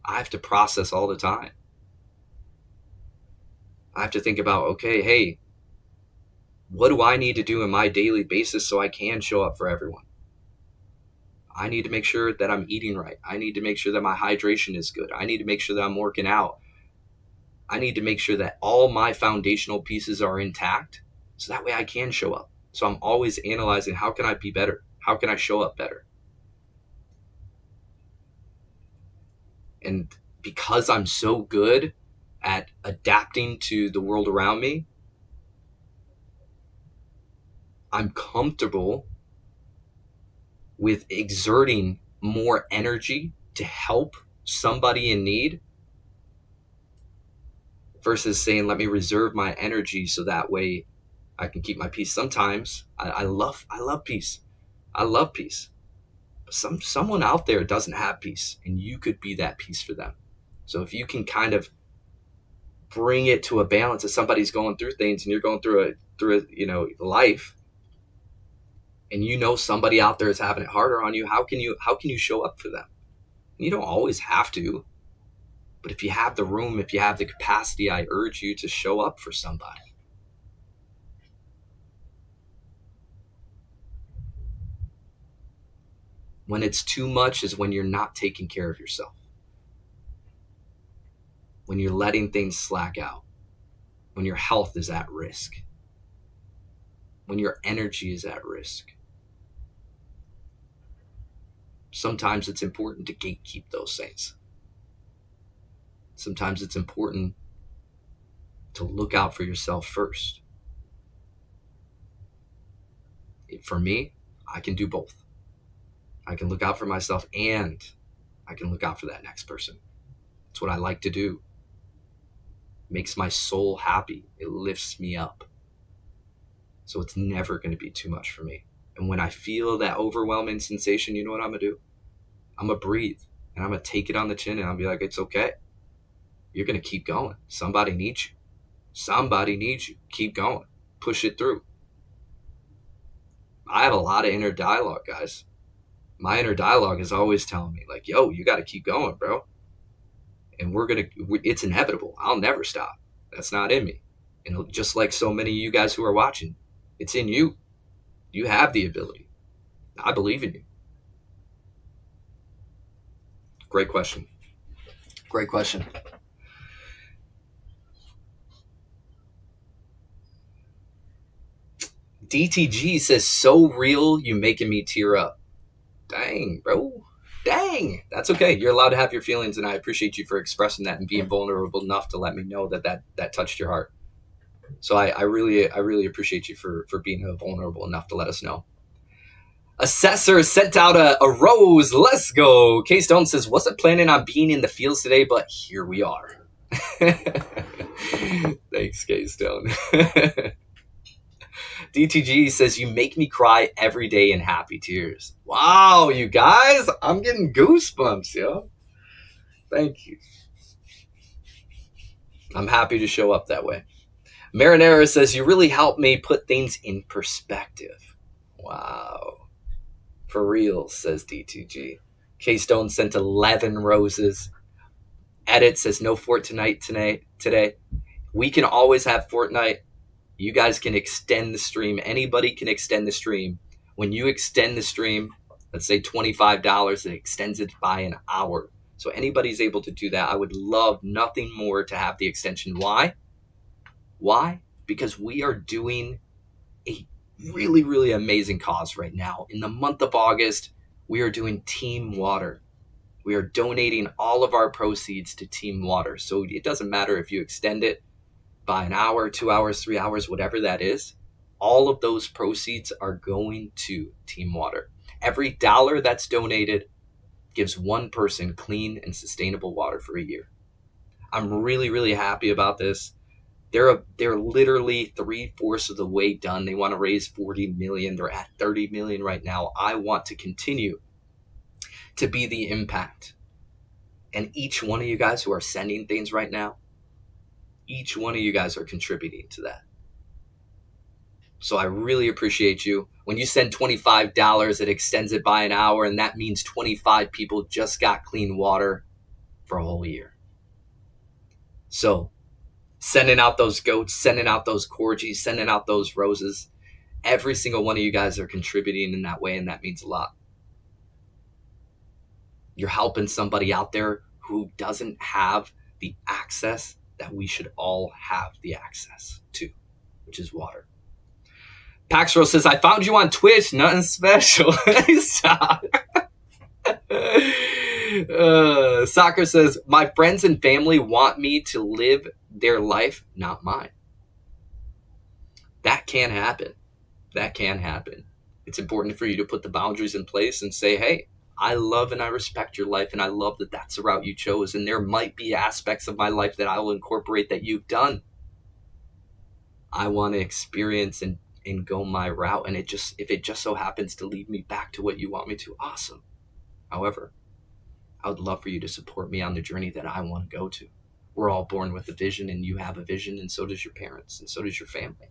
I have to process all the time. I have to think about, okay, hey, what do I need to do on my daily basis so I can show up for everyone? I need to make sure that I'm eating right. I need to make sure that my hydration is good. I need to make sure that I'm working out. I need to make sure that all my foundational pieces are intact so that way I can show up. So I'm always analyzing, how can I be better? How can I show up better? And because I'm so good at adapting to the world around me, I'm comfortable with exerting more energy to help somebody in need versus saying, let me reserve my energy so that way I can keep my peace. Sometimes I love peace. I love peace. But someone out there doesn't have peace, and you could be that peace for them. So if you can kind of bring it to a balance, if somebody's going through things and you're going through life, and somebody out there is having it harder on you, how can you show up for them? You don't always have to, but if you have the room, if you have the capacity, I urge you to show up for somebody. When it's too much is when you're not taking care of yourself. When you're letting things slack out. When your health is at risk. When your energy is at risk. Sometimes it's important to gatekeep those things. Sometimes it's important to look out for yourself first. For me, I can do both. I can look out for myself and I can look out for that next person. It's what I like to do. It makes my soul happy. It lifts me up. So it's never going to be too much for me. And when I feel that overwhelming sensation, you know what I'm going to do? I'm going to breathe and I'm going to take it on the chin and I'll be like, it's okay. You're going to keep going. Somebody needs you. Somebody needs you. Keep going. Push it through. I have a lot of inner dialogue, guys. My inner dialogue is always telling me like, yo, you got to keep going, bro. And it's inevitable. I'll never stop. That's not in me. And just like so many of you guys who are watching, it's in you. You have the ability. I believe in you. Great question. Great question. DTG says, so real, you making me tear up. Dang, bro. Dang. That's okay. You're allowed to have your feelings, and I appreciate you for expressing that and being vulnerable enough to let me know that touched your heart. So I really appreciate you for being vulnerable enough to let us know. Assessor sent out a rose. Let's go. K-Stone says, wasn't planning on being in the fields today, but here we are. Thanks, K-Stone. DTG says, you make me cry every day in happy tears. Wow, you guys. I'm getting goosebumps, yo. Thank you. I'm happy to show up that way. Marinara says, you really help me put things in perspective. Wow. For real, says DTG. K-Stone sent 11 roses. Edit says, no Fortnite today. We can always have Fortnite. You guys can extend the stream. Anybody can extend the stream. When you extend the stream, let's say $25, it extends it by an hour. So anybody's able to do that. I would love nothing more to have the extension. Why? Why? Because we are doing a really, really amazing cause right now. In the month of August, we are doing Team Water. We are donating all of our proceeds to Team Water. So it doesn't matter if you extend it by an hour, 2 hours, 3 hours, whatever that is. All of those proceeds are going to Team Water. Every dollar that's donated gives one person clean and sustainable water for a year. I'm really, really happy about this. They're literally 3/4 of the way done. They want to raise 40 million. They're at 30 million right now. I want to continue to be the impact. And each one of you guys who are sending things right now, each one of you guys are contributing to that. So I really appreciate you. When you send $25, it extends it by an hour, and that means 25 people just got clean water for a whole year. So sending out those goats, sending out those corgis, sending out those roses. Every single one of you guys are contributing in that way, and that means a lot. You're helping somebody out there who doesn't have the access that we should all have the access to, which is water. Paxro says, I found you on Twitch. Nothing special. Stop. Soccer says, my friends and family want me to live their life, not mine. That can happen. That can happen. It's important for you to put the boundaries in place and say, hey, I love and I respect your life, and I love that that's the route you chose, and there might be aspects of my life that I will incorporate that you've done. I want to experience and go my route, and if it just so happens to lead me back to what you want me to, awesome. However, I would love for you to support me on the journey that I want to go to. We're all born with a vision, and you have a vision, and so does your parents, and so does your family.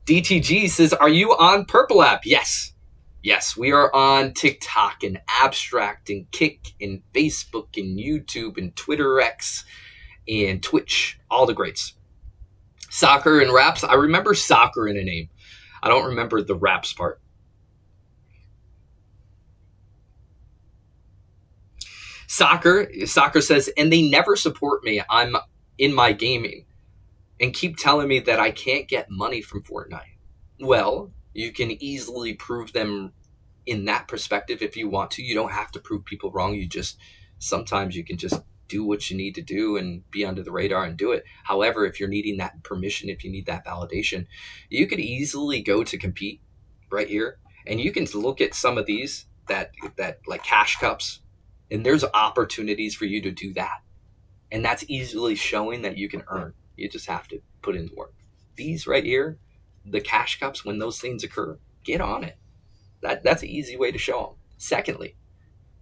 DTG says, are you on Purple app? Yes. Yes, we are on TikTok and Abstract and Kick and Facebook and YouTube and Twitter X and Twitch, all the greats. Soccer and raps. I remember soccer in a name. I don't remember the raps part. Soccer says, and they never support me. I'm in my gaming and keep telling me that I can't get money from Fortnite. Well, you can easily prove them in that perspective if you want to. You don't have to prove people wrong. Sometimes you can just do what you need to do and be under the radar and do it. However, if you're needing that permission, if you need that validation, you could easily go to compete right here, and you can look at some of these that like cash cups, and there's opportunities for you to do that. And that's easily showing that you can earn. You just have to put in the work. These right here, the cash cups, when those things occur, get on it. That's an easy way to show them. Secondly,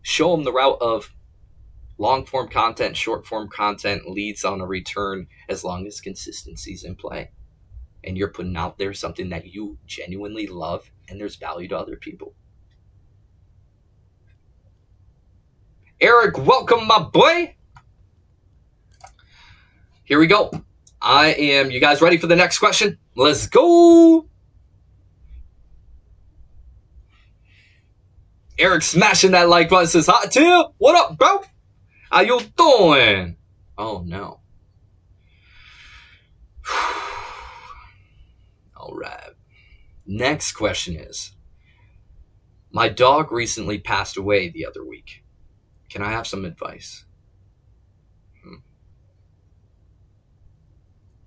show them the route of long form content, short form content leads on a return as long as consistency's in play. And you're putting out there something that you genuinely love and there's value to other people. Eric, welcome, my boy. Here we go. You guys ready for the next question? Let's go. Eric smashing that like button says, hot tip. What up, bro? How you doing? Oh, no. All right. Next question is, my dog recently passed away the other week. Can I have some advice?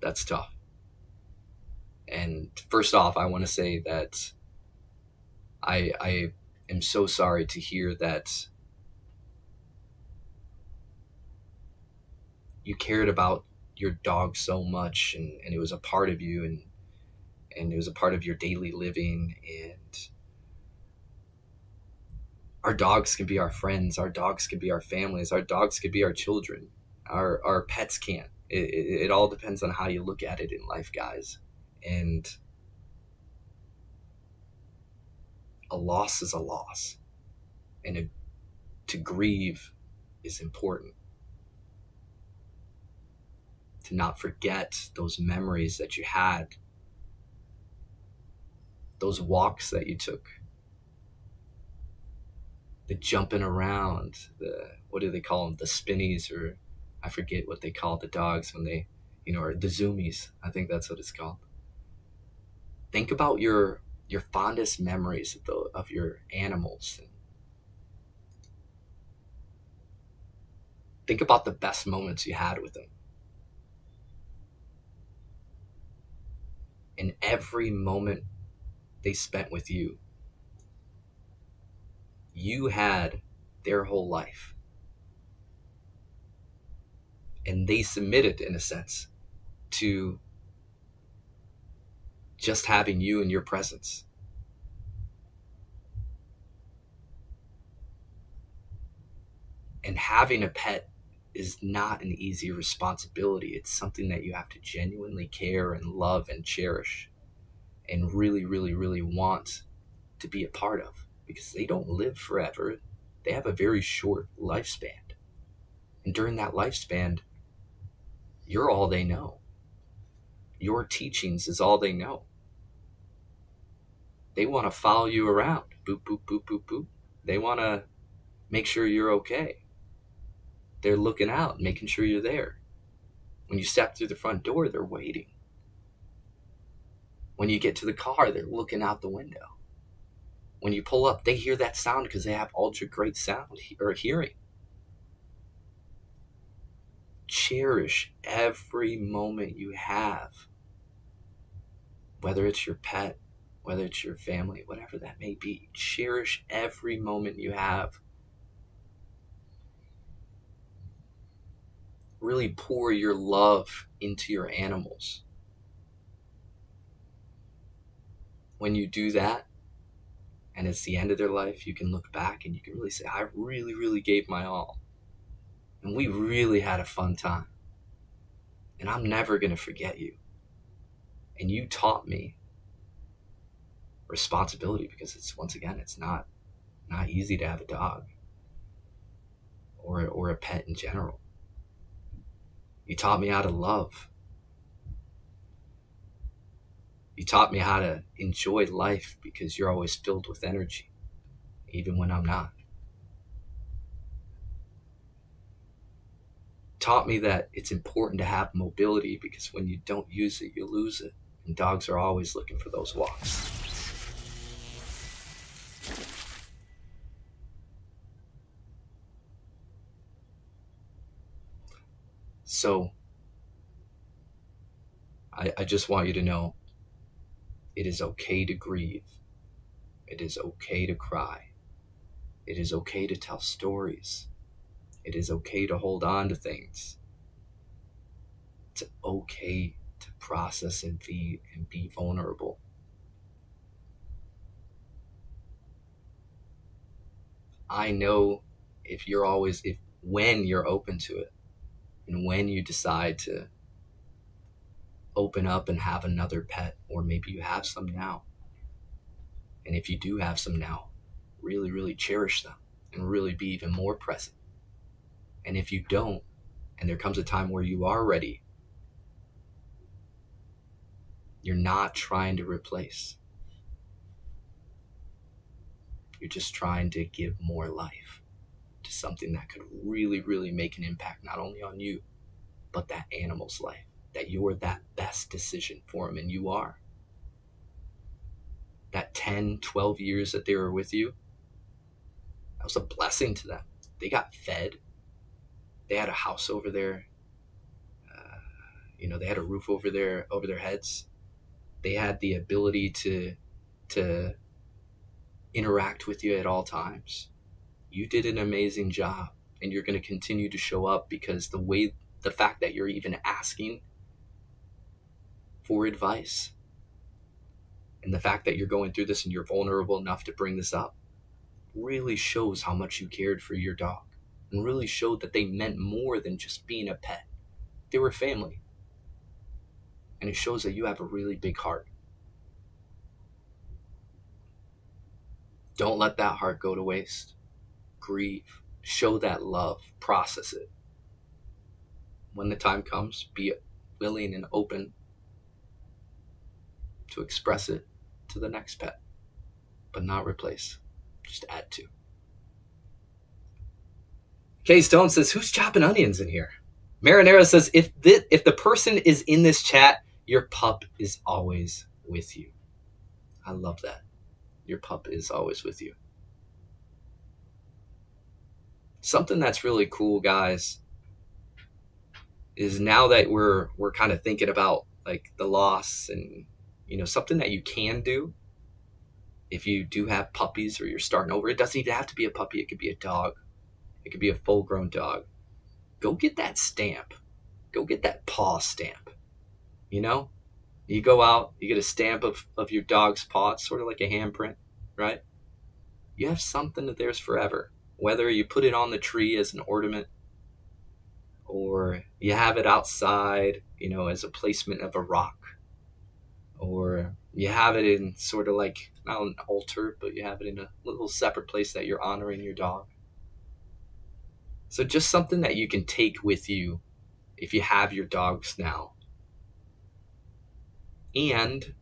That's tough. And first off, I want to say that I am so sorry to hear that you cared about your dog so much, and it was a part of you, and it was a part of your daily living. And our dogs can be our friends, our dogs can be our families, our dogs can be our children, our pets can't. It all depends on how you look at it in life, guys. And a loss is a loss, and to grieve is important. to not forget those memories that you had, those walks that you took, the jumping around, what do they call them? The spinnies, or I forget what they call the dogs when they, or the zoomies. I think that's what it's called. Think about your fondest memories of your animals. Think about the best moments you had with them. And every moment they spent with you, you had their whole life. And they submitted, in a sense, to just having you in your presence. And having a pet is not an easy responsibility. It's something that you have to genuinely care and love and cherish and really, really, really want to be a part of, because they don't live forever. They have a very short lifespan. And during that lifespan, you're all they know. Your teachings is all they know. They want to follow you around. Boop, boop, boop, boop, boop. They want to make sure you're okay. They're looking out, making sure you're there. When you step through the front door, they're waiting. When you get to the car, they're looking out the window. When you pull up, they hear that sound because they have ultra great sound or hearing. Cherish every moment you have, whether it's your pet, whether it's your family, whatever that may be. Cherish every moment you have. Really pour your love into your animals. When you do that, and it's the end of their life, you can look back and you can really say, I really, really gave my all. And we really had a fun time. And I'm never going to forget you. And you taught me responsibility, because it's not easy to have a dog or a pet in general. You taught me how to love. You taught me how to enjoy life, because you're always filled with energy, even when I'm not. Taught me that it's important to have mobility, because when you don't use it, you lose it. And dogs are always looking for those walks. So, I just want you to know, it is okay to grieve. It is okay to cry. It is okay to tell stories. It is okay to hold on to things. It's okay to process and be vulnerable. I know when you're open to it, and when you decide to open up and have another pet, or maybe you have some now. And if you do have some now, really, really cherish them and really be even more present. And if you don't, and there comes a time where you are ready, you're not trying to replace. You're just trying to give more life to something that could really, really make an impact, not only on you, but that animal's life. That you're that best decision for them, and you are. That 10, 12 years that they were with you, that was a blessing to them. They got fed. They had a house over there. They had a roof over their heads. They had the ability to interact with you at all times. You did an amazing job, and you're going to continue to show up, because the fact that you're even asking for advice, and the fact that you're going through this and you're vulnerable enough to bring this up, really shows how much you cared for your dog, and really showed that they meant more than just being a pet. They were family. And it shows that you have a really big heart. Don't let that heart go to waste. Grieve. Show that love. Process it. When the time comes, be willing and open to express it to the next pet, but not replace, just add to. K Stone says, who's chopping onions in here? Marinara says, if the person is in this chat, your pup is always with you. I love that. Your pup is always with you. Something that's really cool, guys, is now that we're kind of thinking about like the loss and, you know, something that you can do if you do have puppies or you're starting over. It doesn't even have to be a puppy. It could be a dog. It could be a full-grown dog. Go get that stamp. Go get that paw stamp. You know, you go out, you get a stamp of your dog's paw. It's sort of like a handprint, right? You have something that there's forever. Whether you put it on the tree as an ornament or you have it outside, you know, as a placement of a rock, or you have it in sort of like, not an altar, but you have it in a little separate place that you're honoring your dog. So just something that you can take with you if you have your dogs now. And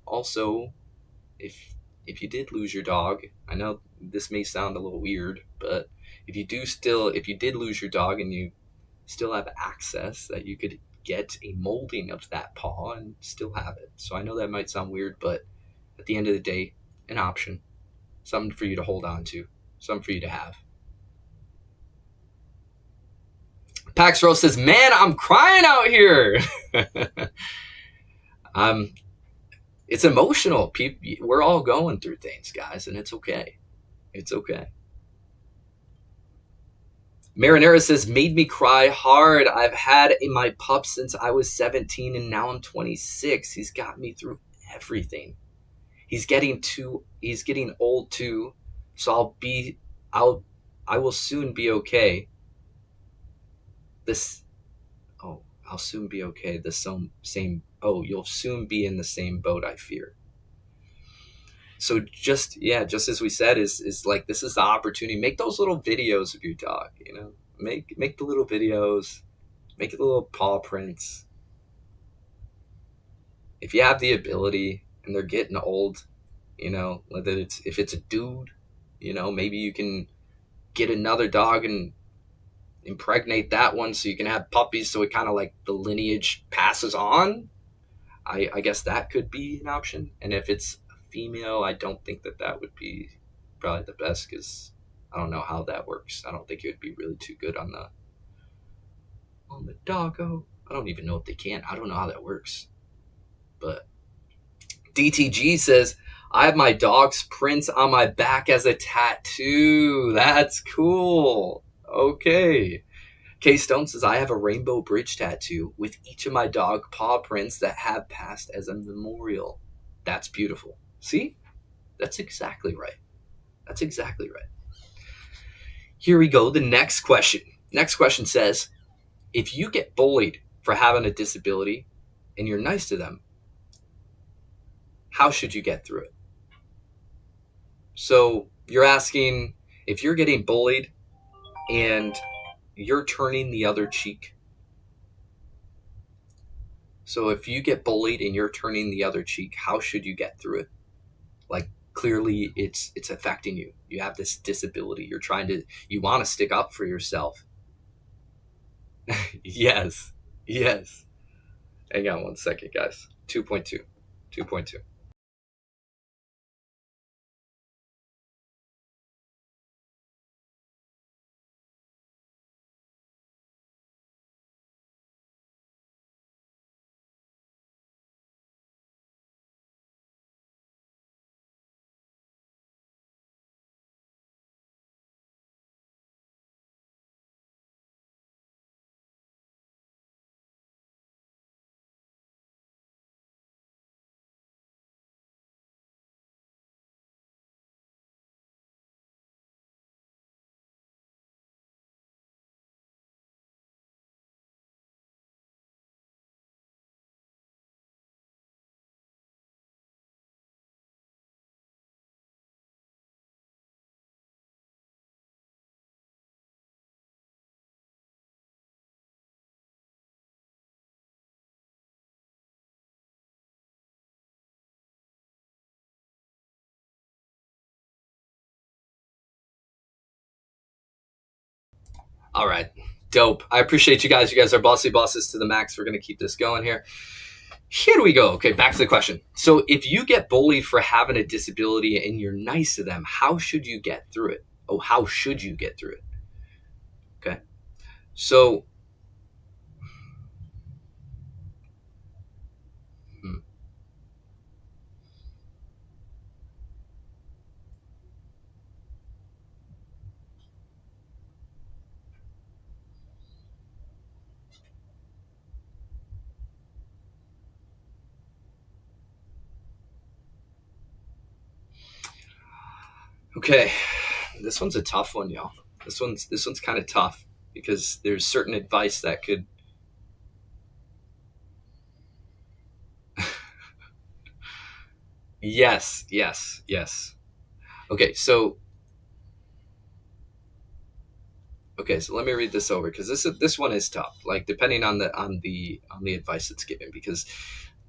also, if you did lose your dog, I know this may sound a little weird, but if you did lose your dog and you still have access, that you could get a molding of that paw and still have it. So I know that might sound weird, but at the end of the day, an option, something for you to hold on to, something for you to have. Pax Rose says, man, I'm crying out here. It's emotional. We're all going through things, guys, and it's okay. It's okay. Marinara says, made me cry hard. I've had my pup since I was 17 and now I'm 26. He's got me through everything. He's getting old too. So I will soon be okay. I'll soon be okay. You'll soon be in the same boat, I fear. So just as we said, is like, this is the opportunity. Make those little videos of your dog, you know, make the little videos, make the little paw prints. If you have the ability and they're getting old, you know, if it's a dude, you know, maybe you can get another dog and impregnate that one so you can have puppies, so it kind of like the lineage passes on. I guess that could be an option. And if it's female, I don't think that would be probably the best, because I don't know how that works. I don't think it would be really too good on the doggo. I don't even know if they can. I don't know how that works. But DTG says, I have my dog's prints on my back as a tattoo. That's cool. Okay. K Stone says, I have a rainbow bridge tattoo with each of my dog paw prints that have passed as a memorial. That's beautiful. See? That's exactly right. That's exactly right. Here we go. The next question. Next question says, if you get bullied for having a disability and you're nice to them, how should you get through it? So you're asking, if you're getting bullied and you're turning the other cheek. So if you get bullied and you're turning the other cheek, how should you get through it? Like, clearly it's affecting you. You have this disability. You want to stick up for yourself. Yes. Hang on 1 second, guys. 2.2. All right. Dope. I appreciate you guys. You guys are bossy bosses to the max. We're going to keep this going here. Here we go. Okay, back to the question. So if you get bullied for having a disability and you're nice to them, how should you get through it? Oh, how should you get through it? Okay. So okay, this one's a tough one, y'all. This one's kind of tough because there's certain advice that could. Yes. Okay, so let me read this over because this one is tough. Like depending on the advice that's given, because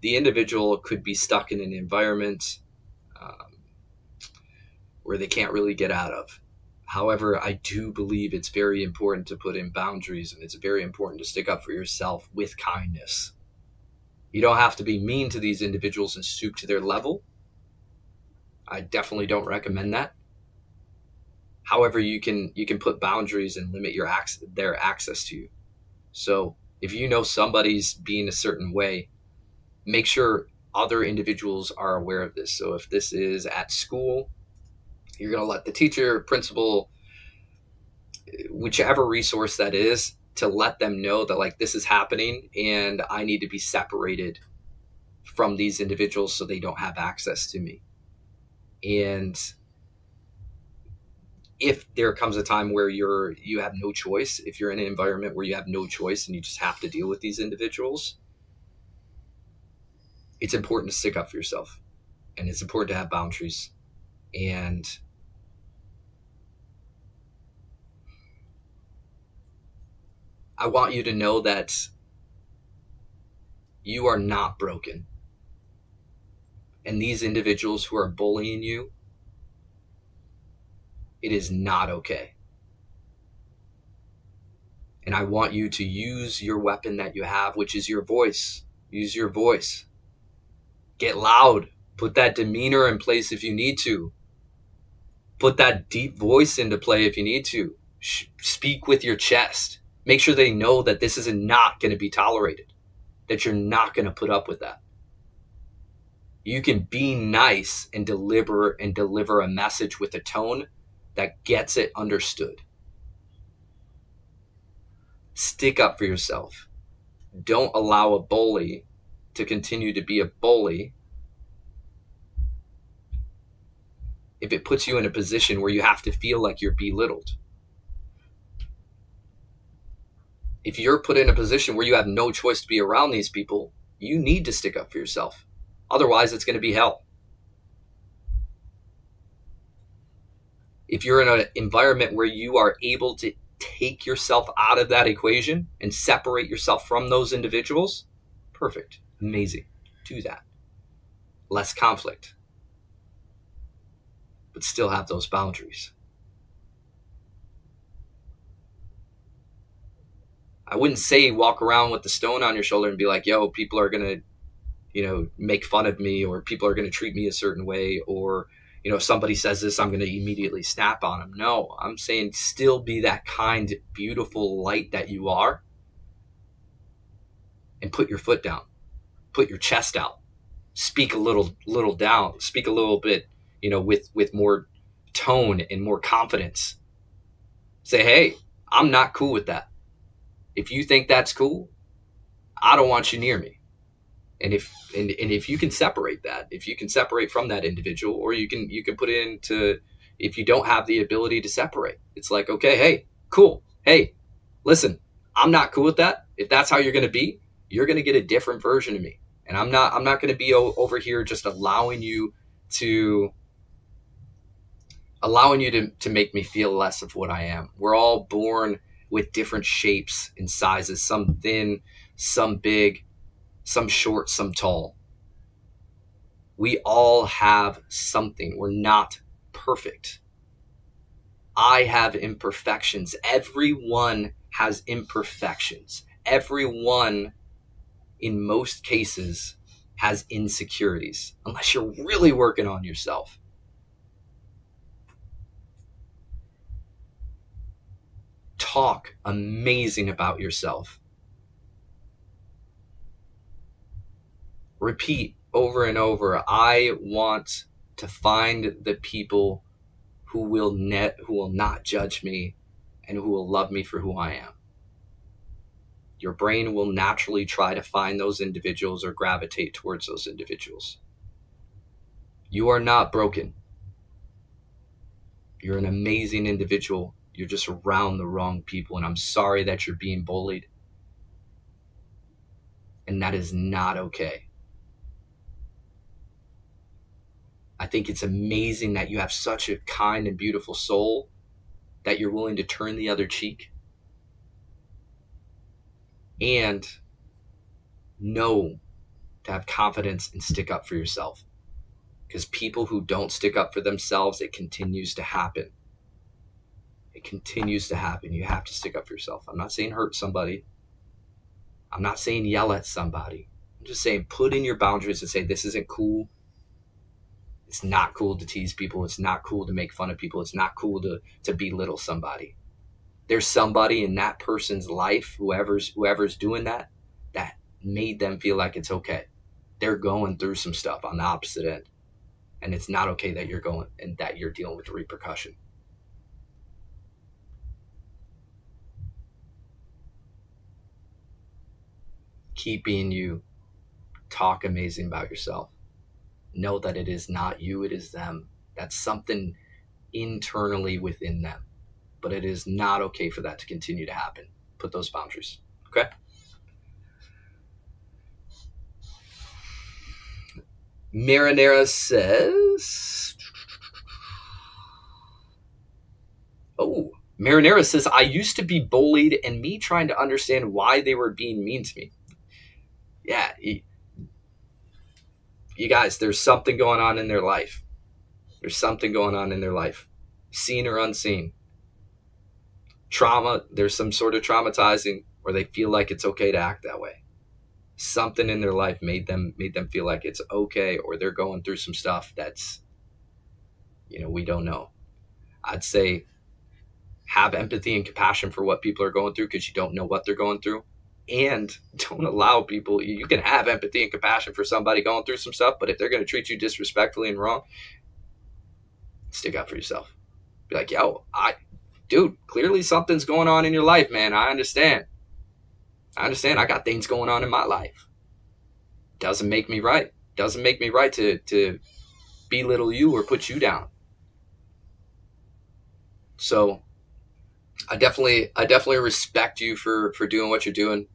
the individual could be stuck in an environment where they can't really get out of. However, I do believe it's very important to put in boundaries, and it's very important to stick up for yourself with kindness. You don't have to be mean to these individuals and stoop to their level. I definitely don't recommend that. However, you can put boundaries and limit their access to you. So if you know somebody's being a certain way, make sure other individuals are aware of this. So if this is at school, you're going to let the teacher, principal, whichever resource that is, to let them know that like this is happening and I need to be separated from these individuals so they don't have access to me. And if there comes a time where you have no choice, if you're in an environment where you have no choice and you just have to deal with these individuals, it's important to stick up for yourself, and it's important to have boundaries. And I want you to know that you are not broken. And these individuals who are bullying you, it is not okay. And I want you to use your weapon that you have, which is your voice. Use your voice. Get loud. Put that demeanor in place if you need to. Put that deep voice into play if you need to. Speak with your chest. Make sure they know that this is not going to be tolerated, that you're not going to put up with that. You can be nice and deliver a message with a tone that gets it understood. Stick up for yourself. Don't allow a bully to continue to be a bully if it puts you in a position where you have to feel like you're belittled. If you're put in a position where you have no choice to be around these people, you need to stick up for yourself. Otherwise, it's going to be hell. If you're in an environment where you are able to take yourself out of that equation and separate yourself from those individuals, perfect, amazing, do that. Less conflict, but still have those boundaries. I wouldn't say walk around with the stone on your shoulder and be like, yo, people are going to, make fun of me, or people are going to treat me a certain way, or, if somebody says this, I'm going to immediately snap on them. No, I'm saying still be that kind, beautiful light that you are, and put your foot down, put your chest out, speak a little down, speak a little bit, with more tone and more confidence. Say, hey, I'm not cool with that. If you think that's cool, I don't want you near me. And if you can separate that, if you can separate from that individual, or you can put it into, if you don't have the ability to separate, it's like, okay, hey, cool. Hey, listen, I'm not cool with that. If that's how you're going to be, you're going to get a different version of me. And I'm not going to be over here just allowing you to make me feel less of what I am. We're all born with different shapes and sizes, some thin, some big, some short, some tall. We all have something. We're not perfect. I have imperfections. Everyone has imperfections. Everyone, in most cases, has insecurities, unless you're really working on yourself. Talk amazing about yourself. Repeat over and over, I want to find the people who will not judge me and who will love me for who I am. Your brain will naturally try to find those individuals or gravitate towards those individuals. You are not broken. You're an amazing individual. You're just around the wrong people, and I'm sorry that you're being bullied. And that is not okay. I think it's amazing that you have such a kind and beautiful soul that you're willing to turn the other cheek and know to have confidence and stick up for yourself. Because people who don't stick up for themselves, it continues to happen. It continues to happen. You have to stick up for yourself. I'm not saying hurt somebody. I'm not saying yell at somebody. I'm just saying put in your boundaries and say, this isn't cool. It's not cool to tease people. It's not cool to make fun of people. It's not cool to belittle somebody. There's somebody in that person's life, whoever's doing that made them feel like it's okay. They're going through some stuff on the opposite end. And it's not okay that you're going and that you're dealing with the repercussion. Keep being you. Talk amazing about yourself. Know that it is not you, it is them. That's something internally within them. But it is not okay for that to continue to happen. Put those boundaries. Okay? Marinera says... Marinera says, I used to be bullied and me trying to understand why they were being mean to me. Yeah, you guys, there's something going on in their life. There's something going on in their life. Seen or unseen. Trauma, there's some sort of traumatizing where they feel like it's okay to act that way. Something in their life made them feel like it's okay, or they're going through some stuff that's, we don't know. I'd say have empathy and compassion for what people are going through because you don't know what they're going through. And don't allow people, you can have empathy and compassion for somebody going through some stuff, but if they're going to treat you disrespectfully and wrong, stick up for yourself. Be like, dude, clearly something's going on in your life, man. I understand. I got things going on in my life. Doesn't make me right. Doesn't make me right to belittle you or put you down. So I definitely respect you for doing what you're doing.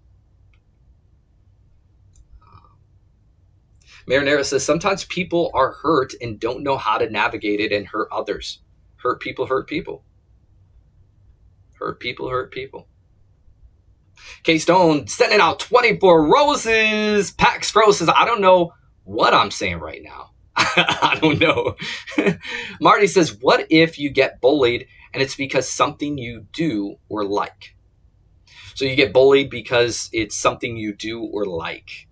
Marinera says, sometimes people are hurt and don't know how to navigate it and hurt others. Hurt people hurt people. Hurt people hurt people. K-Stone sending out 24 roses. Pax Fro says, I don't know what I'm saying right now. I don't know. Marty says, what if you get bullied and it's because something you do or like? So you get bullied because it's something you do or like.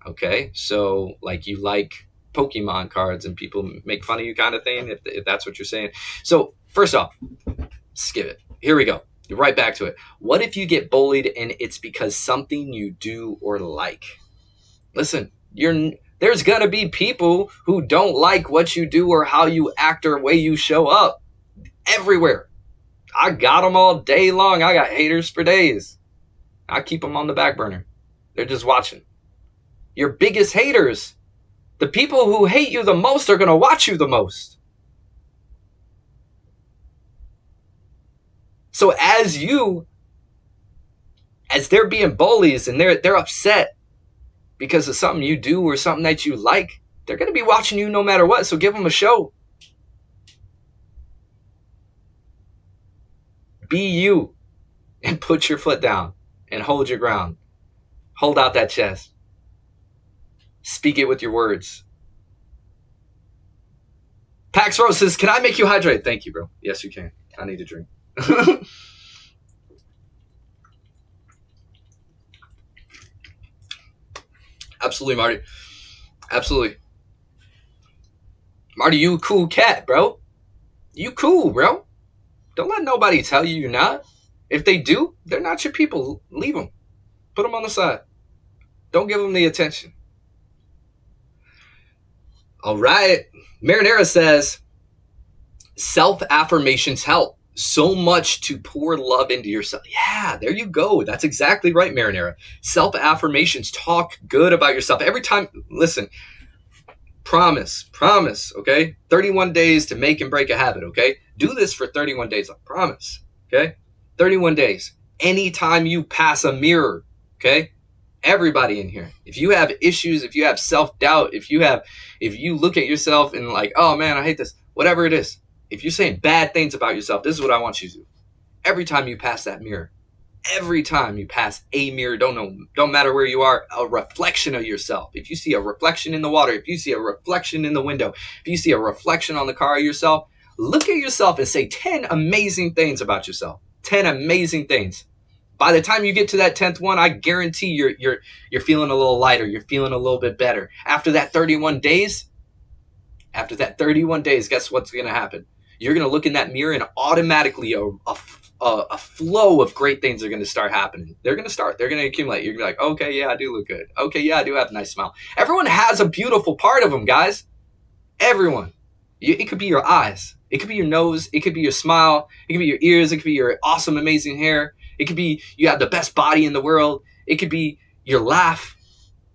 Okay, so like you like Pokemon cards and people make fun of you kind of thing, if that's what you're saying. So first off, skip it. Here we go. Right back to it. What if you get bullied and it's because something you do or like? Listen, there's going to be people who don't like what you do or how you act or way you show up. Everywhere. I got them all day long. I got haters for days. I keep them on the back burner. They're just watching. Your biggest haters, the people who hate you the most, are going to watch you the most. So as they're being bullies and they're upset because of something you do or something that you like, they're going to be watching you no matter what. So give them a show. Be you and put your foot down and hold your ground. Hold out that chest. Speak it with your words. Pax Rose says, can I make you hydrate? Thank you, bro. Yes, you can. I need a drink. Absolutely, Marty. Absolutely. Marty, you a cool cat, bro. You cool, bro. Don't let nobody tell you you're not. If they do, they're not your people. Leave them. Put them on the side. Don't give them the attention. All right. Marinera says, self-affirmations help so much to pour love into yourself. Yeah, there you go. That's exactly right, Marinera. Self-affirmations, talk good about yourself. Every time, listen, promise, okay? 31 days to make and break a habit, okay? Do this for 31 days, I promise, okay? 31 days. Anytime you pass a mirror, okay? Everybody in here, if you have issues, if you have self-doubt, if you look at yourself and like, oh man, I hate this, whatever it is, if you're saying bad things about yourself, this is what I want you to do. Every time you pass that mirror, every time you pass a mirror, don't matter where you are, a reflection of yourself. If you see a reflection in the water, if you see a reflection in the window, if you see a reflection on the car of yourself, look at yourself and say 10 amazing things about yourself. 10 amazing things. By the time you get to that 10th one, I guarantee you're feeling a little lighter. You're feeling a little bit better. After that 31 days, guess what's going to happen? You're going to look in that mirror and automatically a flow of great things are going to start happening. They're going to accumulate. You're going to be like, okay, yeah, I do look good. Okay, yeah, I do have a nice smile. Everyone has a beautiful part of them, guys. Everyone. It could be your eyes. It could be your nose. It could be your smile. It could be your ears. It could be your awesome, amazing hair. It could be you have the best body in the world. It could be your laugh.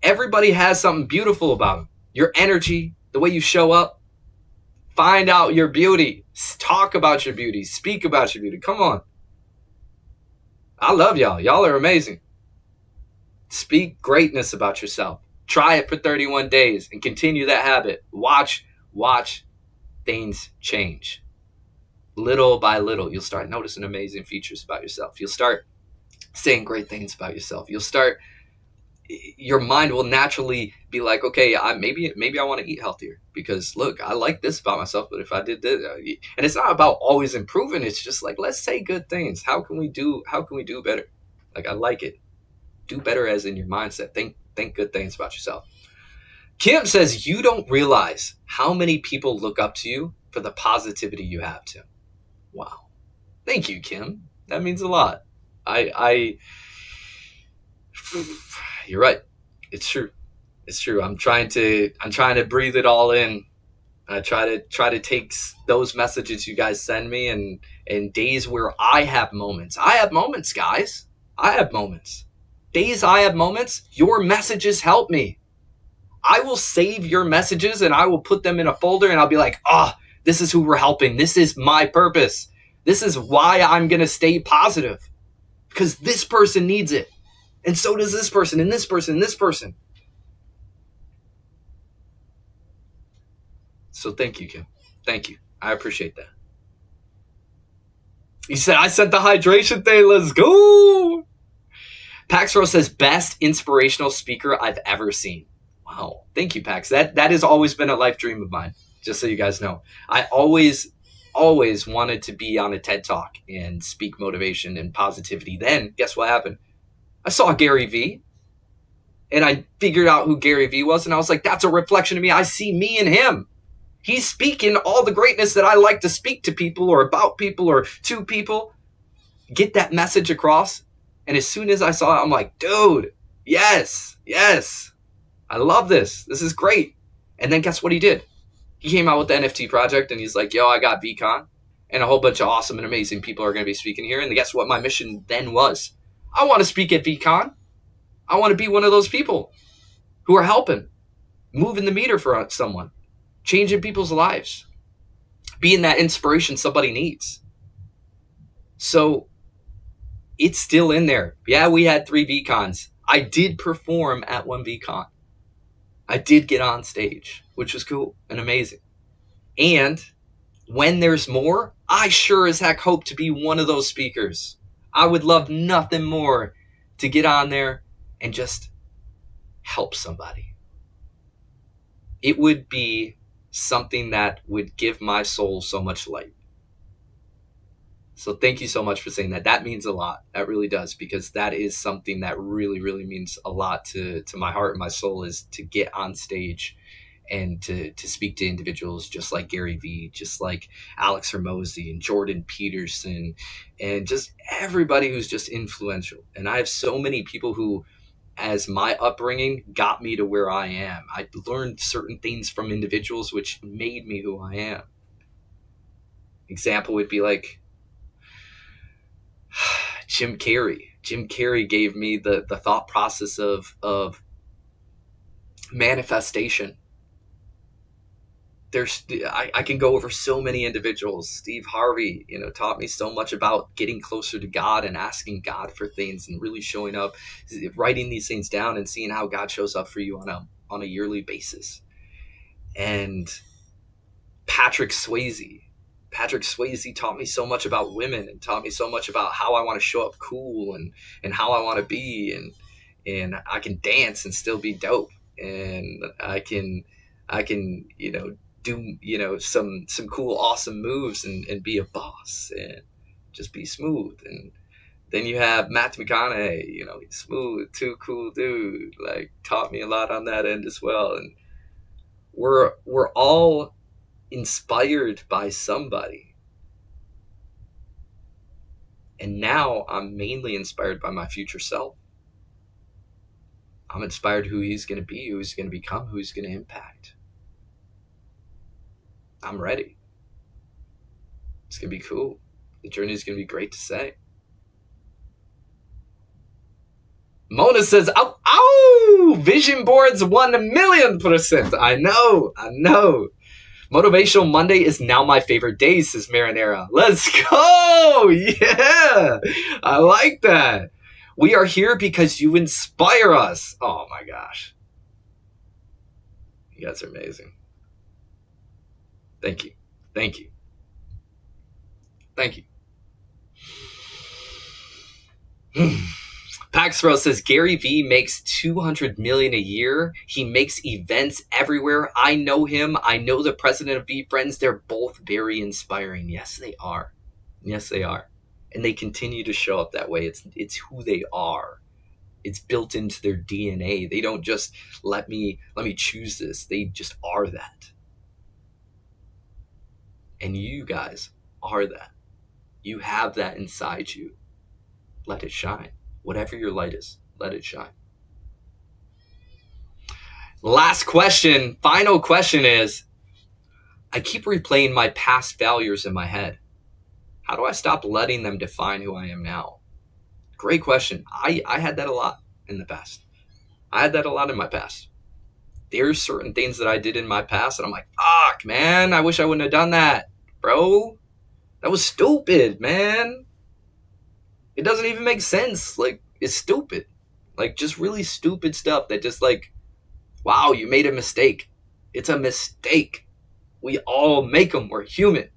Everybody has something beautiful about them. Your energy, the way you show up. Find out your beauty. Talk about your beauty. Speak about your beauty. Come on. I love y'all. Y'all are amazing. Speak greatness about yourself. Try it for 31 days and continue that habit. Watch things change. Little by little, you'll start noticing amazing features about yourself. You'll start saying great things about yourself. Your mind will naturally be like, okay, maybe I want to eat healthier because look, I like this about myself, but if I did this, and it's not about always improving. It's just like, let's say good things. How can we do better? Like, I like it. Do better as in your mindset. Think good things about yourself. Kim says, you don't realize how many people look up to you for the positivity you have, Tim. Wow. Thank you, Kim. That means a lot. You're right. It's true. I'm trying to breathe it all in. I try to take those messages you guys send me and days where I have moments. I have moments, guys. I have moments. Days I have moments, your messages help me. I will save your messages and I will put them in a folder and I'll be like, this is who we're helping. This is my purpose. This is why I'm going to stay positive. Because this person needs it. And so does this person and this person and this person. So thank you, Kim. Thank you. I appreciate that. He said, I sent the hydration thing. Let's go. Paxro says, best inspirational speaker I've ever seen. Wow. Thank you, Pax. That has always been a life dream of mine, just so you guys know. I always wanted to be on a TED Talk and speak motivation and positivity. Then, guess what happened? I saw Gary Vee, and I figured out who Gary Vee was, and I was like, that's a reflection of me. I see me in him. He's speaking all the greatness that I like to speak to people or about people or to people. Get that message across. And as soon as I saw it, I'm like, dude, yes. I love this. This is great. And then guess what he did? He came out with the NFT project and he's like, yo, I got VCon and a whole bunch of awesome and amazing people are going to be speaking here. And guess what my mission then was? I want to speak at VCon. I want to be one of those people who are helping, moving the meter for someone, changing people's lives, being that inspiration somebody needs. So it's still in there. Yeah, we had 3 VCons. I did perform at one VCon. I did get on stage, which was cool and amazing. And when there's more, I sure as heck hope to be one of those speakers. I would love nothing more to get on there and just help somebody. It would be something that would give my soul so much light. So thank you so much for saying that. That means a lot. That really does, because that is something that really, really means a lot to my heart and my soul, is to get on stage and to speak to individuals just like Gary Vee, just like Alex Hormozy and Jordan Peterson, and just everybody who's just influential. And I have so many people who, as my upbringing got me to where I am, I learned certain things from individuals which made me who I am. Example would be like Jim Carrey. Jim Carrey gave me the thought process of manifestation. I can go over so many individuals. Steve Harvey, taught me so much about getting closer to God and asking God for things and really showing up, writing these things down and seeing how God shows up for you on a yearly basis. And Patrick Swayze taught me so much about women and taught me so much about how I want to show up cool and how I want to be, and I can dance and still be dope, and I can do some cool awesome moves and be a boss and just be smooth. And then you have Matthew McConaughey, he's smooth, too cool dude, like taught me a lot on that end as well. And we're all inspired by somebody. And now I'm mainly inspired by my future self. I'm inspired who he's going to be, who he's going to become, who he's going to impact. I'm ready. It's going to be cool. The journey is going to be great to say. Mona says, ow, vision boards 1,000,000%. I know. Motivational Monday is now my favorite day, says Marinera. Let's go. Yeah. I like that. We are here because you inspire us. Oh my gosh. You guys are amazing. Thank you. Paxfro says Gary Vee makes $200 million a year. He makes events everywhere. I know him. I know the president of V Friends. They're both very inspiring. Yes, they are. And they continue to show up that way. It's who they are. It's built into their DNA. They don't just let me choose this. They just are that. And you guys are that. You have that inside you. Let it shine. Whatever your light is, let it shine. Last question, final question is, I keep replaying my past failures in my head. How do I stop letting them define who I am now? Great question. I had that a lot in the past. I had that a lot in my past. There's certain things that I did in my past and I'm like, fuck, man, I wish I wouldn't have done that, bro. That was stupid, man. It doesn't even make sense. Like, it's stupid. Like, just really stupid stuff that just like, wow, you made a mistake. It's a mistake. We all make them. We're human.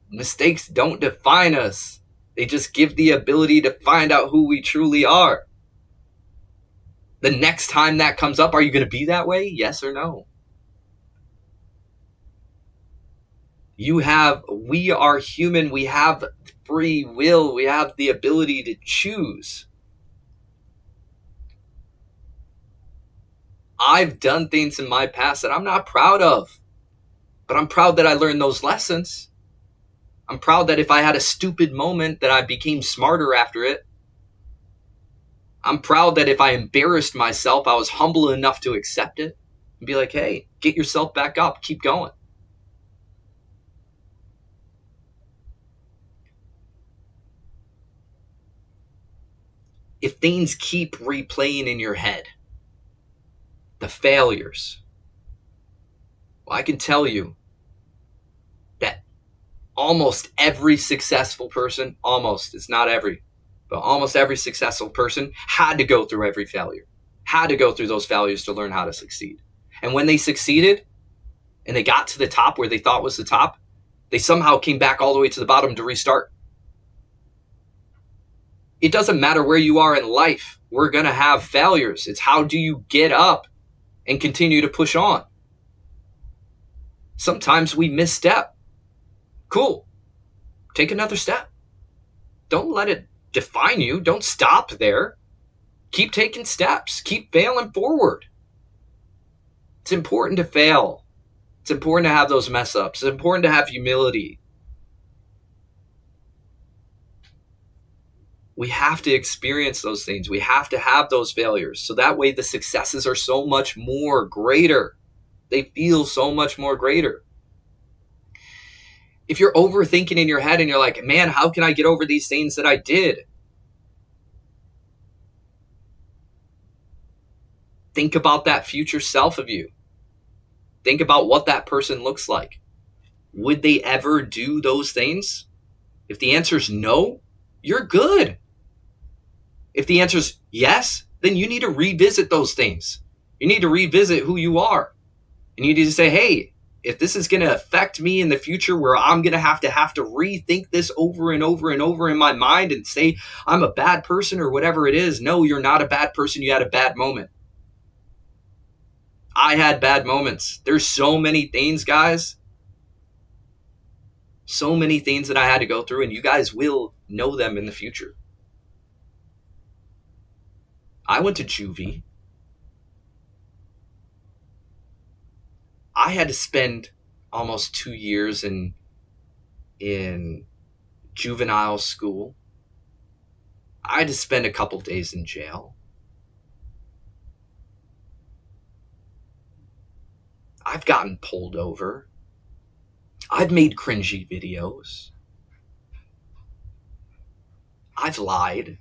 Mistakes don't define us. They just give the ability to find out who we truly are. The next time that comes up, are you going to be that way? Yes or no? We are human. We have free will. We have the ability to choose. I've done things in my past that I'm not proud of, but I'm proud that I learned those lessons. I'm proud that if I had a stupid moment that I became smarter after it. I'm proud that if I embarrassed myself, I was humble enough to accept it and be like, hey, get yourself back up, keep going. If things keep replaying in your head, the failures, well, I can tell you that almost every successful person, it's not every, but almost every successful person had to go through every failure, had to go through those failures to learn how to succeed. And when they succeeded and they got to the top where they thought was the top, they somehow came back all the way to the bottom to restart. It doesn't matter where you are in life. We're going to have failures. It's how do you get up and continue to push on? Sometimes we misstep. Cool. Take another step. Don't let it define you. Don't stop there. Keep taking steps. Keep failing forward. It's important to fail. It's important to have those mess ups. It's important to have humility. We have to experience those things. We have to have those failures. So that way the successes are so much more greater. They feel so much more greater. If you're overthinking in your head and you're like, man, how can I get over these things that I did? Think about that future self of you. Think about what that person looks like. Would they ever do those things? If the answer is no, you're good. If the answer is yes, then you need to revisit those things. You need to revisit who you are. And you need to say, hey, if this is going to affect me in the future where I'm going to have to rethink this over and over and over in my mind and say I'm a bad person or whatever it is. No, you're not a bad person. You had a bad moment. I had bad moments. There's so many things, guys. So many things that I had to go through, and you guys will know them in the future. I went to juvie. I had to spend almost 2 years in juvenile school. I had to spend a couple days in jail. I've gotten pulled over. I've made cringy videos. I've lied.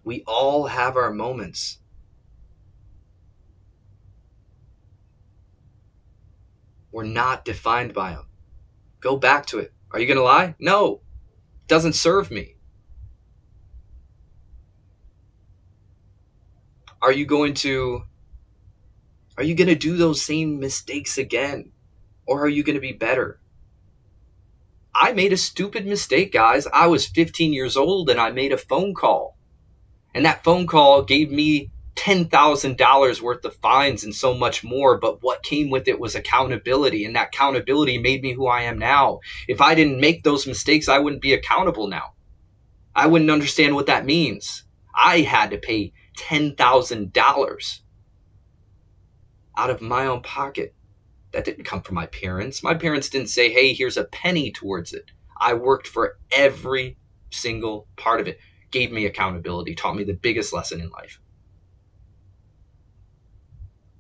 We all have our moments. We're not defined by them. Go back to it. Are you going to lie? No. It doesn't serve me. Are you going to do those same mistakes again? Or are you going to be better? I made a stupid mistake, guys. I was 15 years old and I made a phone call. And that phone call gave me $10,000 worth of fines and so much more. But what came with it was accountability. And that accountability made me who I am now. If I didn't make those mistakes, I wouldn't be accountable now. I wouldn't understand what that means. I had to pay $10,000 out of my own pocket. That didn't come from my parents. My parents didn't say, hey, here's a penny towards it. I worked for every single part of it. Gave me accountability, taught me the biggest lesson in life.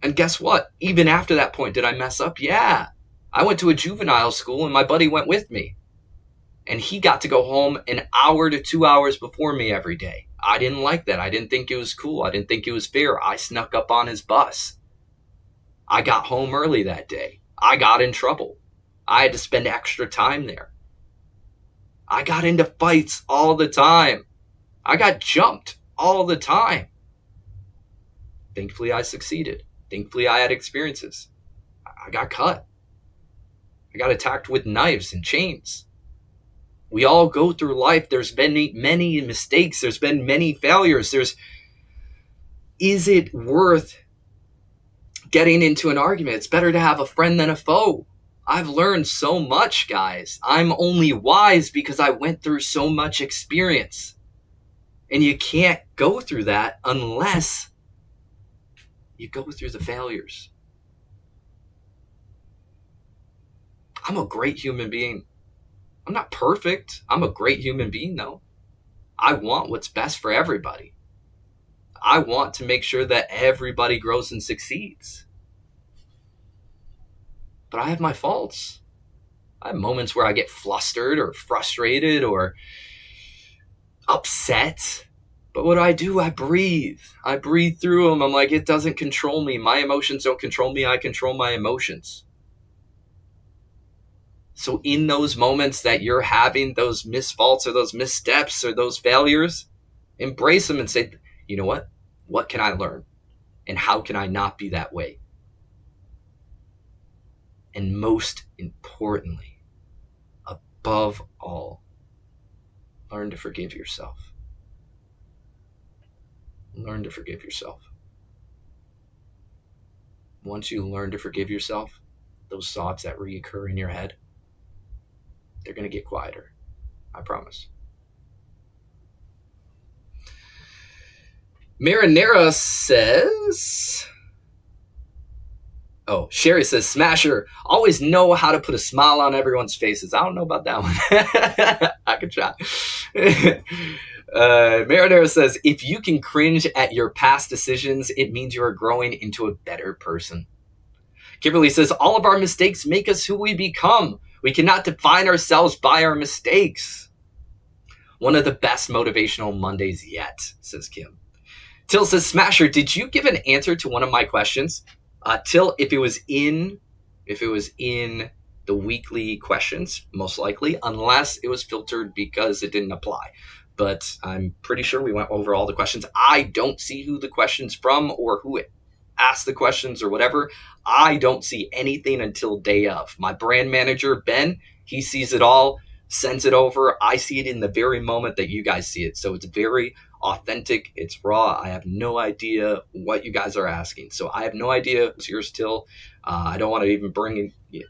And guess what? Even after that point, did I mess up? Yeah. I went to a juvenile school and my buddy went with me. And he got to go home an hour to 2 hours before me every day. I didn't like that. I didn't think it was cool. I didn't think it was fair. I snuck up on his bus. I got home early that day. I got in trouble. I had to spend extra time there. I got into fights all the time. I got jumped all the time. Thankfully, I succeeded. Thankfully, I had experiences. I got cut. I got attacked with knives and chains. We all go through life. There's been many mistakes. There's been many failures. Is it worth getting into an argument? It's better to have a friend than a foe. I've learned so much, guys. I'm only wise because I went through so much experience. And you can't go through that unless you go through the failures. I'm a great human being. I'm not perfect. I'm a great human being, though. I want what's best for everybody. I want to make sure that everybody grows and succeeds. But I have my faults. I have moments where I get flustered or frustrated or upset. But what do? I breathe. I breathe through them. I'm like, it doesn't control me. My emotions don't control me. I control my emotions. So in those moments that you're having those misfaults or those missteps or those failures, embrace them and say, you know what? What can I learn? And how can I not be that way? And most importantly, above all, learn to forgive yourself. Learn to forgive yourself. once you learn to forgive yourself, those thoughts that reoccur in your head, they're going to get quieter. I promise. Marinara says... Oh, Sherry says, Smasher, always know how to put a smile on everyone's faces. I don't know about that one. I could try. Marinara says, if you can cringe at your past decisions, it means you are growing into a better person. Kimberly says, all of our mistakes make us who we become. We cannot define ourselves by our mistakes. One of the best motivational Mondays yet, says Kim. Till says, Smasher, did you give an answer to one of my questions? Till, if it was in the weekly questions, most likely, unless it was filtered because it didn't apply. But I'm pretty sure we went over all the questions. I don't see who the question's from or who asked the questions or whatever. I don't see anything until day of. My brand manager, Ben, he sees it all, sends it over. I see it in the very moment that you guys see it. So it's very authentic. It's raw. I have no idea what you guys are asking. So I have no idea it's yours still. I don't want to even bring in...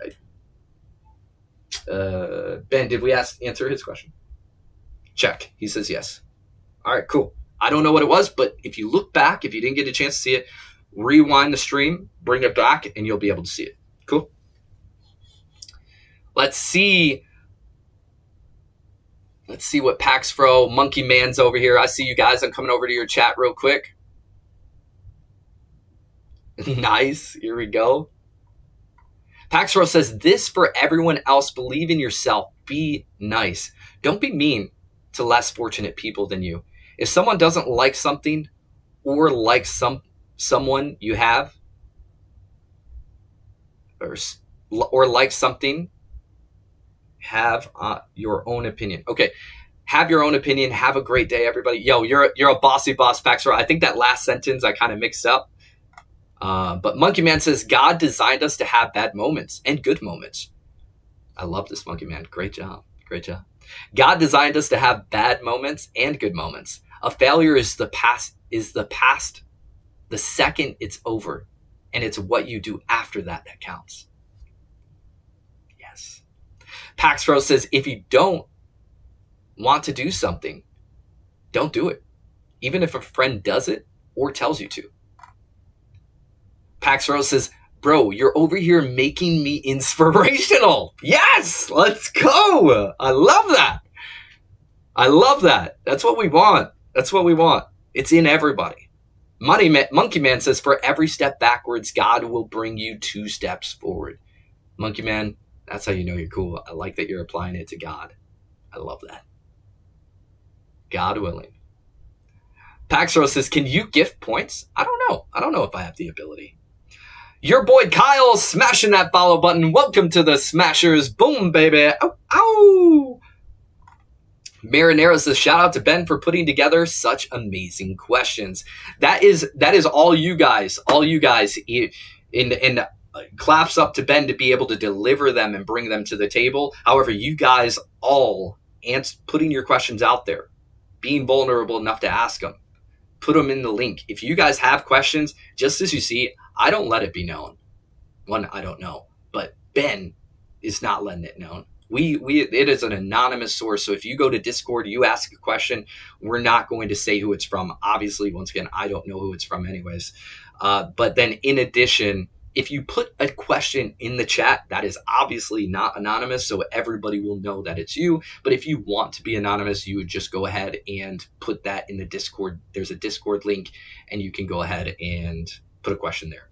Ben, did we answer his question? Check. He says yes. All right, cool. I don't know what it was, but if you look back, if you didn't get a chance to see it, rewind the stream, bring it back, and you'll be able to see it. Cool. Let's see what Paxfro, Monkey Man's over here. I see you guys. I'm coming over to your chat real quick. Nice. Here we go. Paxfro says, this for everyone else. Believe in yourself. Be nice. Don't be mean to less fortunate people than you. If someone doesn't like something or like someone you have or like something, have your own opinion. Okay. Have your own opinion. Have a great day, everybody. Yo, you're a bossy boss, Paxfro. I think that last sentence I kind of mixed up. But Monkey Man says, God designed us to have bad moments and good moments. I love this, Monkey Man. Great job. Great job. God designed us to have bad moments and good moments. A failure is the past the second it's over. And it's what you do after that counts. Yes. Paxfro says, if you don't want to do something, don't do it. Even if a friend does it or tells you to. Paxfro says, bro, you're over here making me inspirational. Yes, let's go. I love that. I love that. That's what we want. That's what we want. It's in everybody. Monkey Man says, for every step backwards, God will bring you 2 steps forward. Monkey Man, that's how you know you're cool. I like that you're applying it to God. I love that. God willing. Paxro says, can you gift points? I don't know. I don't know if I have the ability. Your boy Kyle smashing that follow button. Welcome to the Smashers. Boom, baby. Ow, ow. Marinara says, shout out to Ben for putting together such amazing questions. That is all you guys. All you guys. And claps up to Ben to be able to deliver them and bring them to the table. However, you guys all putting your questions out there, being vulnerable enough to ask them, put them in the link. If you guys have questions, just as you see, I don't let it be known. One, I don't know, but Ben is not letting it known. It is an anonymous source. So if you go to Discord, you ask a question, we're not going to say who it's from. Obviously, once again, I don't know who it's from anyways. But then in addition, if you put a question in the chat, that is obviously not anonymous, so everybody will know that it's you. But if you want to be anonymous, you would just go ahead and put that in the Discord. There's a Discord link, and you can go ahead and put a question there.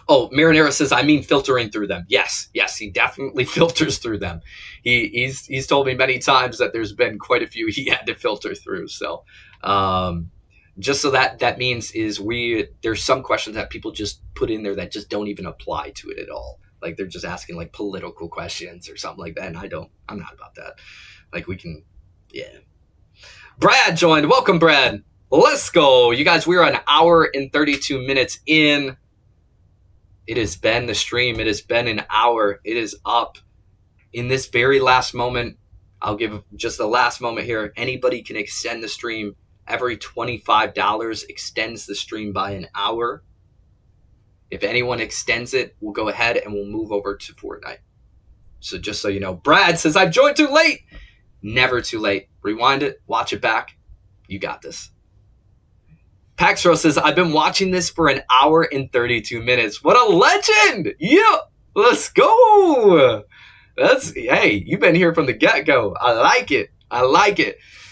Oh, Marinara says, I mean filtering through them. Yes, he definitely filters through them. He's told me many times that there's been quite a few he had to filter through. So just so that means is there's some questions that people just put in there that just don't even apply to it at all. Like they're just asking like political questions or something like that. And I'm not about that. Like we can, yeah. Brad joined. Welcome, Brad. Let's go. You guys, we're an hour and 32 minutes in. It has been the stream. It has been an hour. It is up. In this very last moment, I'll give just the last moment here. Anybody can extend the stream. Every $25 extends the stream by an hour. If anyone extends it, we'll go ahead and we'll move over to Fortnite. So just so you know, Brad says, I've joined too late. Never too late. Rewind it, watch it back. You got this. Paxro says, I've been watching this for an hour and 32 minutes. What a legend! Yeah, let's go. Hey, you've been here from the get-go. I like it.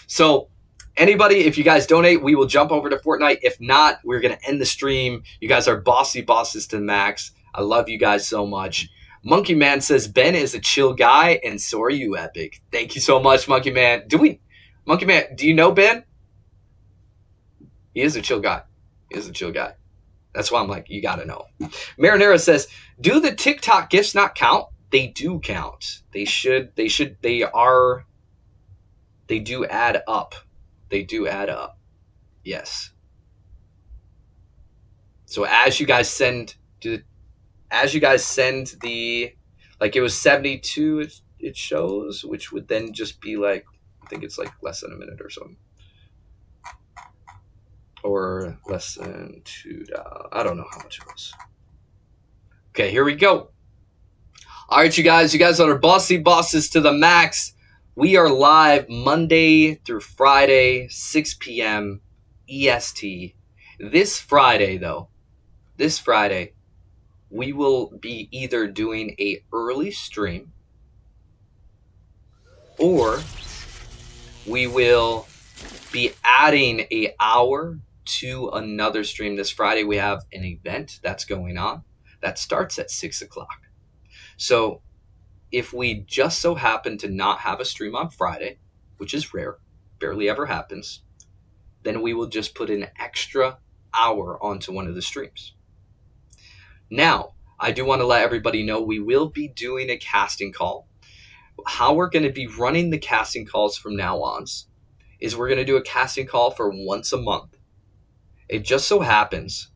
So anybody, if you guys donate, we will jump over to Fortnite. If not, we're going to end the stream. You guys are bossy bosses to the max. I love you guys so much. Monkey Man says, Ben is a chill guy, and so are you, Epic. Thank you so much, Monkey Man. Monkey Man, do you know Ben? He is a chill guy. That's why I'm like, you got to know. Marinera says, do the TikTok gifts not count? They do count. They do add up. Yes. So as you guys send the, like it was 72, it shows, which would then just be like, I think it's like less than a minute or something. Or less than $2. I don't know how much it was. Okay, here we go. All right, you guys are bossy bosses to the max. We are live Monday through Friday, 6 p.m. EST. This Friday, we will be either doing a early stream or we will be adding an hour to another stream. This Friday we have an event that's going on that starts at 6 o'clock. So if we just so happen to not have a stream on Friday, which is rare, barely ever happens, then we will just put an extra hour onto one of the streams. Now, I do want to let everybody know we will be doing a casting call. How we're going to be running the casting calls from now on is we're going to do a casting call for once a month. It just so happens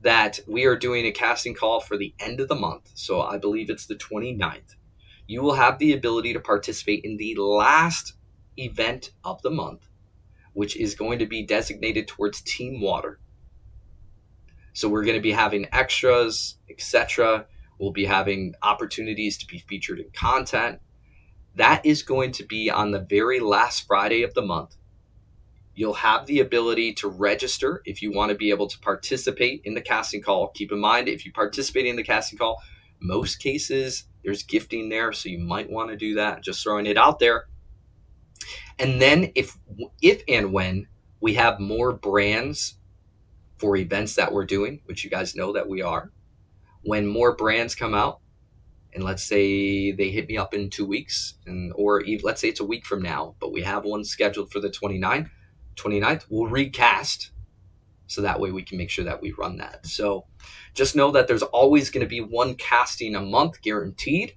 that we are doing a casting call for the end of the month. So I believe it's the 29th. You will have the ability to participate in the last event of the month, which is going to be designated towards Team Water. So we're going to be having extras, etc. We'll be having opportunities to be featured in content. That is going to be on the very last Friday of the month. You'll have the ability to register if you want to be able to participate in the casting call. Keep in mind, if you participate in the casting call, most cases there's gifting there, so you might want to do that. Just throwing it out there. And then if and when we have more brands for events that we're doing, which you guys know that we are, when more brands come out, and let's say they hit me up in 2 weeks, or let's say it's a week from now, but we have one scheduled for the 29th, we'll recast. So that way we can make sure that we run that. So just know that there's always going to be one casting a month guaranteed.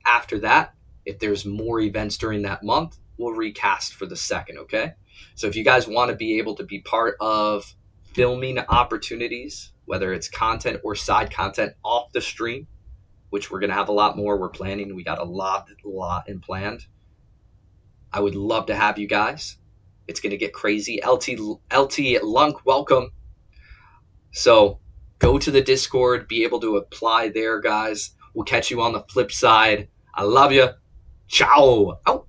After that, if there's more events during that month, we'll recast for the second, okay? So if you guys want to be able to be part of filming opportunities, whether it's content or side content off the stream, which we're going to have a lot more. We're planning. We got a lot in planned. I would love to have you guys. It's going to get crazy. LT Lunk, welcome. So go to the Discord, be able to apply there, guys. We'll catch you on the flip side. I love you. Ciao. Out.